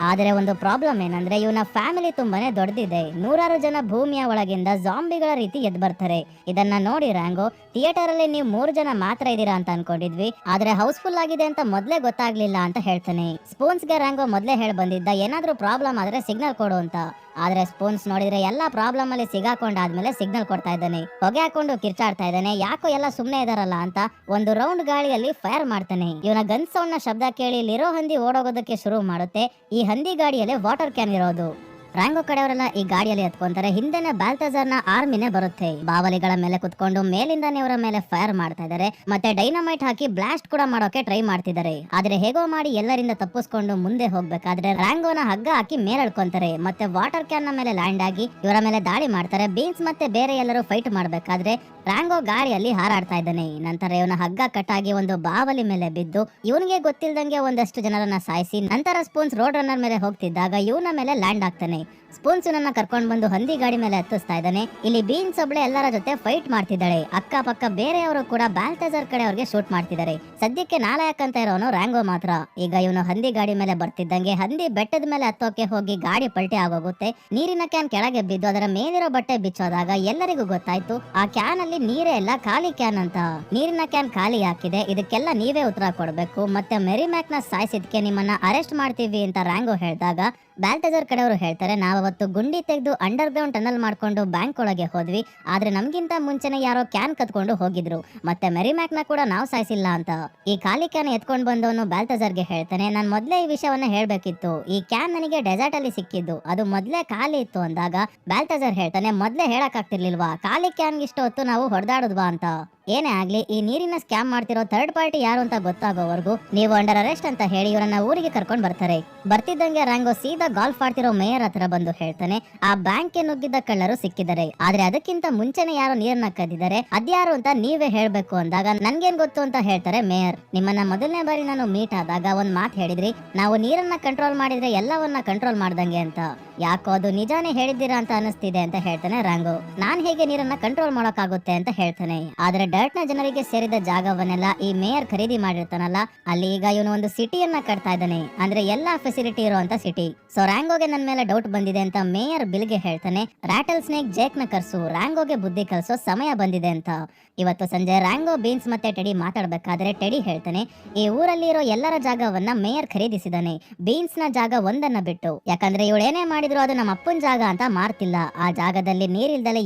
ಆದ್ರೆ ಒಂದು ಪ್ರಾಬ್ಲಮ್ ಏನಂದ್ರೆ ಇವನ ಫ್ಯಾಮಿಲಿ ತುಂಬಾನೇ ದೊಡ್ಡದಿದೆ. 100 ಜನ ಭೂಮಿಯ ಒಳಗಿಂದ ಜಾಂಬಿಗಳ ರೀತಿ ಎದ್ದು ಬರ್ತಾರೆ. ಇದನ್ನ ನೋಡಿ ರ್ಯಾಂಗೋ, ಥಿಯೇಟರ್ ಅಲ್ಲಿ ನೀವು 3 ಜನ ಮಾತ್ರ ಇದೀರಾ ಅಂತ ಅನ್ಕೊಂಡಿದ್ವಿ, ಆದ್ರೆ ಹೌಸ್ಫುಲ್ ಆಗಿದೆ ಅಂತ ಮೊದ್ಲೇ ಗೊತ್ತಾಗ್ಲಿಲ್ಲ ಅಂತ ಹೇಳ್ತಾನೆ. ಸ್ಪೂನ್ಸ್ ಗೆ ರ್ಯಾಂಗೋ ಮೊದ್ಲೇ ಹೇಳಿ ಬಂದಿದ್ದ ಏನಾದ್ರೂ ಪ್ರಾಬ್ಲಮ್ ಆದ್ರೆ ಸಿಗ್ನಲ್ ಕೊಡು ಅಂತ. ಆದ್ರೆ ಸ್ಪೂನ್ಸ್ ನೋಡಿದ್ರೆ ಎಲ್ಲಾ ಪ್ರಾಬ್ಲಮ್ ಅಲ್ಲಿ ಸಿಗಾಕೊಂಡಾದ್ಮೇಲೆ ಸಿಗ್ನಲ್ ಕೊಡ್ತಾ ಇದ್ದಾನೆ. ಹೊಗೆ ಹಾಕೊಂಡು ಕಿರ್ಚಾಡ್ತಾ ಇದ್ದಾನೆ. ಯಾಕೋ ಎಲ್ಲ ಸುಮ್ನೆ ಇದಾರಲ್ಲ ಅಂತ ಒಂದು ರೌಂಡ್ ಗಾಳಿಯಲ್ಲಿ ಫೈರ್ ಮಾಡ್ತಾನೆ. ಇವನ ಗನ್ ಸೌಂಡ್ ನ ಶಬ್ದ ಕೇಳಿ ಇಲ್ಲಿರೋ ಹಂದಿ ಓಡೋಗೋದಕ್ಕೆ ಶುರು ಮಾಡುತ್ತೆ. ಈ ಹಂದಿ ಗಾಡಿಯಲ್ಲಿ ವಾಟರ್ ಕ್ಯಾನ್ ಇರೋದು. ರ್ಯಾಂಗೋ ಕಡೆಯವರೆಲ್ಲ ಈ ಗಾಡಿಯಲ್ಲಿ ಎತ್ಕೊಂತಾರೆ. ಹಿಂದೆನೆ ಬ್ಯಾಲ್ಟೆಜರ್ ನ ಆರ್ಮಿನೇ ಬರುತ್ತೆ. ಬಾವಲಿಗಳ ಮೇಲೆ ಕುತ್ಕೊಂಡು ಮೇಲಿಂದಾನೆ ಅವರ ಮೇಲೆ ಫೈರ್ ಮಾಡ್ತಾ ಇದ್ದಾರೆ. ಮತ್ತೆ ಡೈನಮೈಟ್ ಹಾಕಿ ಬ್ಲಾಸ್ಟ್ ಕೂಡ ಮಾಡೋಕೆ ಟ್ರೈ ಮಾಡ್ತಿದ್ದಾರೆ. ಆದ್ರೆ ಹೇಗೋ ಮಾಡಿ ಎಲ್ಲರಿಂದ ತಪ್ಪಿಸ್ಕೊಂಡು ಮುಂದೆ ಹೋಗ್ಬೇಕಾದ್ರೆ ರ್ಯಾಂಗೋನ ಹಗ್ಗ ಹಾಕಿ ಮೇಲೆಳ್ಕೊಂತಾರೆ. ಮತ್ತೆ ವಾಟರ್ ಕ್ಯಾನ್ ನ ಮೇಲೆ ಲ್ಯಾಂಡ್ ಆಗಿ ಇವರ ಮೇಲೆ ದಾಳಿ ಮಾಡ್ತಾರೆ. ಬೀನ್ಸ್ ಮತ್ತೆ ಬೇರೆ ಎಲ್ಲರೂ ಫೈಟ್ ಮಾಡ್ಬೇಕಾದ್ರೆ ರ್ಯಾಂಗೋ ಗಾಳಿಯಲ್ಲಿ ಹಾರಾಡ್ತಾ ಇದ್ದಾನೆ. ನಂತರ ಇವನ ಹಗ್ಗ ಕಟ್ಟಾಗಿ ಒಂದು ಬಾವಲಿ ಮೇಲೆ ಬಿದ್ದು ಇವನಿಗೆ ಗೊತ್ತಿಲ್ದಂಗೆ ಒಂದಷ್ಟು ಜನರನ್ನ ಸಾಯಿಸಿ ನಂತರ ಸ್ಪೂನ್ಸ್ ರೋಡ್ ರನ್ನರ್ ಮೇಲೆ ಹೋಗ್ತಿದ್ದಾಗ ಇವನ ಮೇಲೆ ಲ್ಯಾಂಡ್ ಆಗ್ತಾನೆ. ಸ್ಪೂನ್ಸ್ ನನ್ನ ಕರ್ಕೊಂಡು ಬಂದು ಹಂದಿ ಗಾಡಿ ಮೇಲೆ ಹತ್ತಿಸ್ತಾ ಇದ್ದಾನೆ. ಇಲ್ಲಿ ಬೀನ್ಸ್ ಒಬ್ಳೆ ಎಲ್ಲರ ಜೊತೆ ಫೈಟ್ ಮಾಡ್ತಿದ್ದಾಳೆ. ಅಕ್ಕ ಪಕ್ಕ ಬೇರೆಯವರು ಕೂಡ ಬ್ಯಾಲ್ಟೆಜರ್ ಕಡೆ ಅವ್ರಿಗೆ ಶೂಟ್ ಮಾಡ್ತಿದ್ದಾರೆ. ಸದ್ಯಕ್ಕೆ ನಾಲಾಯಕ್ ಅಂತ ಇರೋನು ರ್ಯಾಂಗೋ ಮಾತ್ರ. ಈಗ ಇವನು ಹಂದಿ ಗಾಡಿ ಮೇಲೆ ಬರ್ತಿದ್ದಂಗೆ ಹಂದಿ ಬೆಟ್ಟದ ಮೇಲೆ ಹತ್ತೋಕೆ ಹೋಗಿ ಗಾಡಿ ಪಲ್ಟಿ ಆಗೋಗುತ್ತೆ. ನೀರಿನ ಕ್ಯಾನ್ ಕೆಳಗೆ ಬಿದ್ದು ಅದರ ಮೇಲಿರೋ ಬಟ್ಟೆ ಬಿಚ್ಚೋದಾಗ ಎಲ್ಲರಿಗೂ ಗೊತ್ತಾಯ್ತು ಆ ಕ್ಯಾನ್ ಅಲ್ಲಿ ಜಾಗದಲ್ಲಿ ನೀರೇ ಇಲ್ಲ, ಖಾಲಿ ಕ್ಯಾನ್ ಅಂತ. ನೀರಿನ ಕ್ಯಾನ್ ಖಾಲಿ ಹಾಕಿದೆ, ಇದಕ್ಕೆಲ್ಲ ನೀವೇ ಉತ್ತರ ಕೊಡ್ಬೇಕು, ಮತ್ತೆ ಮೆರಿಮ್ಯಾಕ್ ನ ಸಾಯಿಸಿದ್ಕೆ ನಿಮ್ಮನ್ನ ಅರೆಸ್ಟ್ ಮಾಡ್ತೀವಿ ಅಂತ ರ್ಯಾಂಗೋ ಹೇಳಿದಾಗ ಬ್ಯಾಲ್ಟಜರ್ ಕಡೆಯವರು ಹೇಳ್ತಾರೆ, ನಾವತ್ತು ಗುಂಡಿ ತೆಗೆದು ಅಂಡರ್ ಗ್ರೌಂಡ್ ಟನಲ್ ಮಾಡ್ಕೊಂಡು ಬ್ಯಾಂಕ್ ಒಳಗೆ ಹೋದ್ವಿ, ಆದ್ರೆ ನಮ್ಗಿಂತ ಮುಂಚೆನೆ ಯಾರೋ ಕ್ಯಾನ್ ಕತ್ಕೊಂಡು ಹೋಗಿದ್ರು, ಮತ್ತೆ ಮೆರಿಮ್ಯಾಕ್ ನ ಕೂಡ ನಾವು ಸಾಯಿಸಿಲ್ಲ ಅಂತ. ಈ ಖಾಲಿ ಕ್ಯಾನ್ ಎತ್ಕೊಂಡ್ ಬಂದವನು ಬ್ಯಾಲ್ಟಜರ್ಗೆ ಹೇಳ್ತಾನೆ, ನಾನ್ ಮೊದ್ಲೇ ಈ ವಿಷಯವನ್ನ ಹೇಳ್ಬೇಕಿತ್ತು, ಈ ಕ್ಯಾನ್ ನನಗೆ ಡೆಸರ್ಟ್ ಅಲ್ಲಿ ಸಿಕ್ಕಿದ್ದು, ಅದು ಮೊದ್ಲೇ ಖಾಲಿ ಇತ್ತು ಅಂದಾಗ ಬ್ಯಾಲ್ಟಜರ್ ಹೇಳ್ತಾನೆ, ಮೊದ್ಲೇ ಹೇಳಕ್ ಆಗ್ತಿರ್ಲಿಲ್ವಾ, ಖಾಲಿ ಕ್ಯಾನ್ ಇಷ್ಟು ಹೊತ್ತು ನಾವು ಹೊಡೆದಾಡುದ್ವಾ ಅಂತ. ಏನೇ ಆಗ್ಲಿ, ಈ ನೀರಿನ ಸ್ಕ್ಯಾಮ್ ಮಾಡ್ತಿರೋ ಥರ್ಡ್ ಪಾರ್ಟಿ ಯಾರು ಅಂತ ಗೊತ್ತಾಗೋವರೆಗೂ ನೀವು ಅಂಡರ್ ಅರೆಸ್ಟ್ ಅಂತ ಹೇಳಿ ಇವರನ್ನ ಊರಿಗೆ ಕರ್ಕೊಂಡ್ ಬರ್ತಾರೆ. ಬರ್ತಿದ್ದಂಗೆ ರ್ಯಾಂಗೋ ಸೀದಾ ಗಾಲ್ಫ್ ಆಡ್ತಿರೋ ಮೇಯರ್ ಹತ್ರ ಬಂದು ಹೇಳ್ತಾನೆ, ಆ ಬ್ಯಾಂಕ್ ಗೆ ನುಗ್ಗಿದ್ದ ಕಳ್ಳರು ಸಿಕ್ಕಿದ್ದಾರೆ, ಆದ್ರೆ ಅದಕ್ಕಿಂತ ಮುಂಚೆನೆ ಯಾರೋ ನೀರನ್ನ ಕದ್ದಿದ್ದಾರೆ, ಅದ್ಯಾರು ಅಂತ ನೀವೇ ಹೇಳ್ಬೇಕು ಅಂದಾಗ ನನ್ಗೇನ್ ಗೊತ್ತು ಅಂತ ಹೇಳ್ತಾರೆ ಮೇಯರ್. ನಿಮ್ಮನ್ನ ಮೊದಲನೇ ಬಾರಿ ನಾನು ಮೀಟ್ ಆದಾಗ ಒಂದ್ ಮಾತು ಹೇಳಿದ್ರಿ, ನಾವು ನೀರನ್ನ ಕಂಟ್ರೋಲ್ ಮಾಡಿದ್ರೆ ಎಲ್ಲವನ್ನ ಕಂಟ್ರೋಲ್ ಮಾಡ್ದಂಗೆ ಅಂತ. ಯಾಕೋ ಅದು ನಿಜಾನೇ ಹೇಳಿದ್ದೀರಾ ಅಂತ ಅನಿಸ್ತಿದೆ ಅಂತ ಹೇಳ್ತಾನೆ ರ್ಯಾಂಗೋ. ನಾನ್ ಹೇಗೆ ನೀರನ್ನ ಕಂಟ್ರೋಲ್ ಮಾಡೋಕ್ಕಾಗುತ್ತೆ ಅಂತ ಹೇಳ್ತಾನೆ. ಆದ್ರೆ ಡರ್ಟ್ ನ ಜನರಿಗೆ ಸೇರಿದ ಜಾಗವನ್ನೆಲ್ಲ ಈ ಮೇಯರ್ ಖರೀದಿ ಮಾಡಿರ್ತಾನಲ್ಲ, ಅಲ್ಲಿ ಈಗ ಇವನು ಒಂದು ಸಿಟಿಯನ್ನ ಕಟ್ತಾ ಇದ್ದಾನೆ, ಅಂದ್ರೆ ಎಲ್ಲಾ ಫೆಸಿಲಿಟಿ ಇರುವಂತ ಸಿಟಿ. ಸೊ ರ್ಯಾಂಗೋಗೆ ನನ್ ಮೇಲೆ ಡೌಟ್ ಬಂದಿದೆ ಅಂತ ಮೇಯರ್ ಬಿಲ್ಗೆ ಹೇಳ್ತಾನೆ, ರಾಟಲ್ ಸ್ನೇಕ್ ಜೇಕ್ ನ ಕರ್ಸು, ರ್ಯಾಂಗೋಗೆ ಬುದ್ಧಿ ಕಲ್ಸೋ ಸಮಯ ಬಂದಿದೆ ಅಂತ. ಇವತ್ತು ಸಂಜೆ ರ್ಯಾಂಗೋ, ಬೀನ್ಸ್ ಮತ್ತೆ ಟೆಡಿ ಮಾತಾಡ್ಬೇಕಾದ್ರೆ ಟೆಡಿ ಹೇಳ್ತಾನೆ, ಈ ಊರಲ್ಲಿ ಇರೋ ಎಲ್ಲರ ಜಾಗವನ್ನ ಮೇಯರ್ ಖರೀದಿಸಿದಾನೆ, ಬೀನ್ಸ್ ನ ಜಾಗ ಒಂದನ್ನ ಬಿಟ್ಟು, ಯಾಕಂದ್ರೆ ಇವಳು ಏನೇ ಮಾಡಿದ್ರು ಅದು ನಮ್ಮ ಅಪ್ಪನ ಜಾಗ ಅಂತ ಮಾರ್ತಿಲ್ಲ. ಆ ಜಾಗದಲ್ಲಿ ನೀರಿಲ್ದಲೆ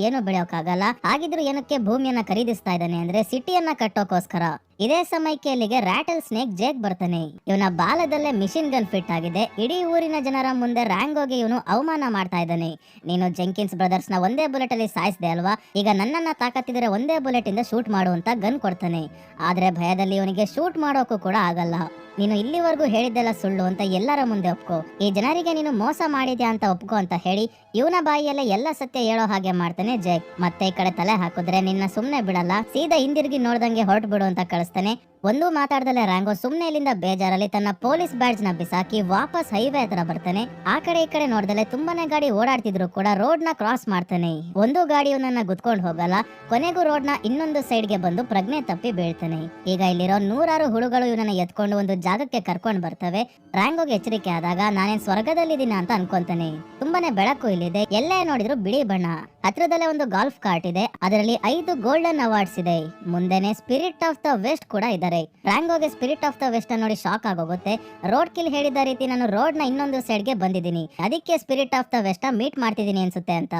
ಏನು ಬೆಳೆಯೋಕ್ಕಾಗಲ್ಲ, ಹಾಗಿದ್ರು ಏನಕ್ಕೆ ಭೂಮಿಯನ್ನ ಖರೀದಿಸ್ತಾ ಇದ್ದಾನೆ ಅಂದ್ರೆ ಸಿಟಿಯನ್ನ ಕಟ್ಟೋಕೋಸ್ಕರ. ಇದೇ ಸಮಯಕ್ಕೆ ಇಲ್ಲಿಗೆ ರಾಟಲ್ ಸ್ನೇಕ್ ಜೇಕ್ ಬರ್ತಾನೆ. ಇವನ ಬಾಲದಲ್ಲೇ ಮಿಷಿನ್ ಗನ್ ಫಿಟ್ ಆಗಿದೆ. ಇಡೀ ಊರಿನ ಜನರ ಮುಂದೆ ರ್ಯಾಂಗೋಗೆ ಇವನು ಅವಮಾನ ಮಾಡ್ತಾ ಇದ್ದಾನೆ. ನೀನು ಜೆಂಕಿನ್ಸ್ ಬ್ರದರ್ಸ್ ನ ಒಂದೇ ಬುಲೆಟ್ ಅಲ್ಲಿ ಸಾಯಿಸಿದೆ ಅಲ್ವಾ, ಈಗ ನನ್ನನ್ನ ತಾಕತ್ತಿದ್ರೆ ಒಂದೇ ಬುಲೆಟ್ ಇಂದ ಶೂಟ್ ಮಾಡು ಅಂತ ಗನ್ ಕೊಡ್ತಾನೆ. ಆದ್ರೆ ಭಯದಲ್ಲಿ ಇವನಿಗೆ ಶೂಟ್ ಮಾಡೋಕು ಕೂಡ ಆಗಲ್ಲ. ನೀನು ಇಲ್ಲಿವರೆಗೂ ಹೇಳಿದ್ದೆಲ್ಲ ಸುಳ್ಳು ಅಂತ ಎಲ್ಲರ ಮುಂದೆ ಒಪ್ಕೋ, ಈ ಜನರಿಗೆ ನೀನು ಮೋಸ ಮಾಡಿದ್ಯಾ ಅಂತ ಒಪ್ಕೋ ಅಂತ ಹೇಳಿ ಇವನ ಬಾಯಿಯಲ್ಲೇ ಎಲ್ಲ ಸತ್ಯ ಹೇಳೋ ಹಾಗೆ ಮಾಡ್ತಾನೆ ಜೇಕ್. ಮತ್ತೆ ಈ ಕಡೆ ತಲೆ ಹಾಕಿದ್ರೆ ನಿನ್ನ ಸುಮ್ನೆ ಬಿಡಲ್ಲ, ಸೀದಾ ಹಿಂದಿರುಗಿ ನೋಡ್ದಂಗೆ ಹೊರಟು ಬಿಡು ಅಂತ ಕಳಿಸ್ತಾನೆ. ಒಂದೂ ಮಾತಾಡ್ದಲೆ ರ್ಯಾಂಗೋ ಸುಮ್ನೆ ಇಲ್ಲಿಂದ ಬೇಜಾರಲ್ಲಿ ತನ್ನ ಪೊಲೀಸ್ ಬ್ಯಾಡ್ಜ್ ನ ಬಿಸಾಕಿ ವಾಪಸ್ ಹೈವೇ ಹತ್ರ ಬರ್ತಾನೆ. ಆ ಕಡೆ ಈ ಕಡೆ ನೋಡ್ದಲೆ ತುಂಬಾನೇ ಗಾಡಿ ಓಡಾಡ್ತಿದ್ರು ಕೂಡ ರೋಡ್ ನ ಕ್ರಾಸ್ ಮಾಡ್ತಾನೆ. ಒಂದು ಗಾಡಿ ಇವನನ್ನ ಗುದ್ಕೊಂಡು ಹೋಗಲ್ಲ, ಕೊನೆಗೂ ರೋಡ್ ನ ಇನ್ನೊಂದು ಸೈಡ್ ಗೆ ಬಂದು ಪ್ರಜ್ಞೆ ತಪ್ಪಿ ಬೀಳ್ತಾನೆ. ಈಗ ಇಲ್ಲಿರೋ ನೂರಾರು ಹುಳುಗಳು ಇವನನ್ನ ಎತ್ಕೊಂಡು ಒಂದು ಜಾಗಕ್ಕೆ ಕರ್ಕೊಂಡ್ ಬರ್ತವೆ. ರ್ಯಾಂಗೋಗೆ ಎಚ್ಚರಿಕೆ ಆದಾಗ ನಾನೇನ್ ಸ್ವರ್ಗದಲ್ಲಿದ್ದೀನ ಅಂತ ಅನ್ಕೊಂತಾನೆ. ತುಂಬಾನೇ ಬೆಳಕು ಇಲ್ಲಿದೆ, ಎಲ್ಲೇ ನೋಡಿದ್ರು ಬಿಳಿ ಬಣ್ಣ. ಹತ್ರದಲ್ಲೇ ಒಂದು ಗಾಲ್ಫ್ ಕಾರ್ಟ್ ಇದೆ, ಅದರಲ್ಲಿ 5 ಗೋಲ್ಡನ್ ಅವಾರ್ಡ್ಸ್ ಇದೆ. ಮುಂದೆನೆ ಸ್ಪಿರಿಟ್ ಆಫ್ ದ ವೆಸ್ಟ್ ಕೂಡ ಇದ್ದಾರೆ. ರ್ಯಾಂಗೋಗೆ ಸ್ಪಿರಿಟ್ ಆಫ್ ದ ವೆಸ್ಟ್ ನೋಡಿ ಶಾಕ್ ಆಗೋಗುತ್ತೆ. ರೋಡ್ ಕಿಲ್ ಹೇಳಿದ ರೀತಿ ನಾನು ರೋಡ್ ನ ಇನ್ನೊಂದು ಸೈಡ್ ಗೆ ಬಂದಿದ್ದೀನಿ, ಅದಕ್ಕೆ spirit of the west meet ಮಾಡ್ತಿದ್ದೀನಿ ಅನ್ಸುತ್ತೆ ಅಂತ.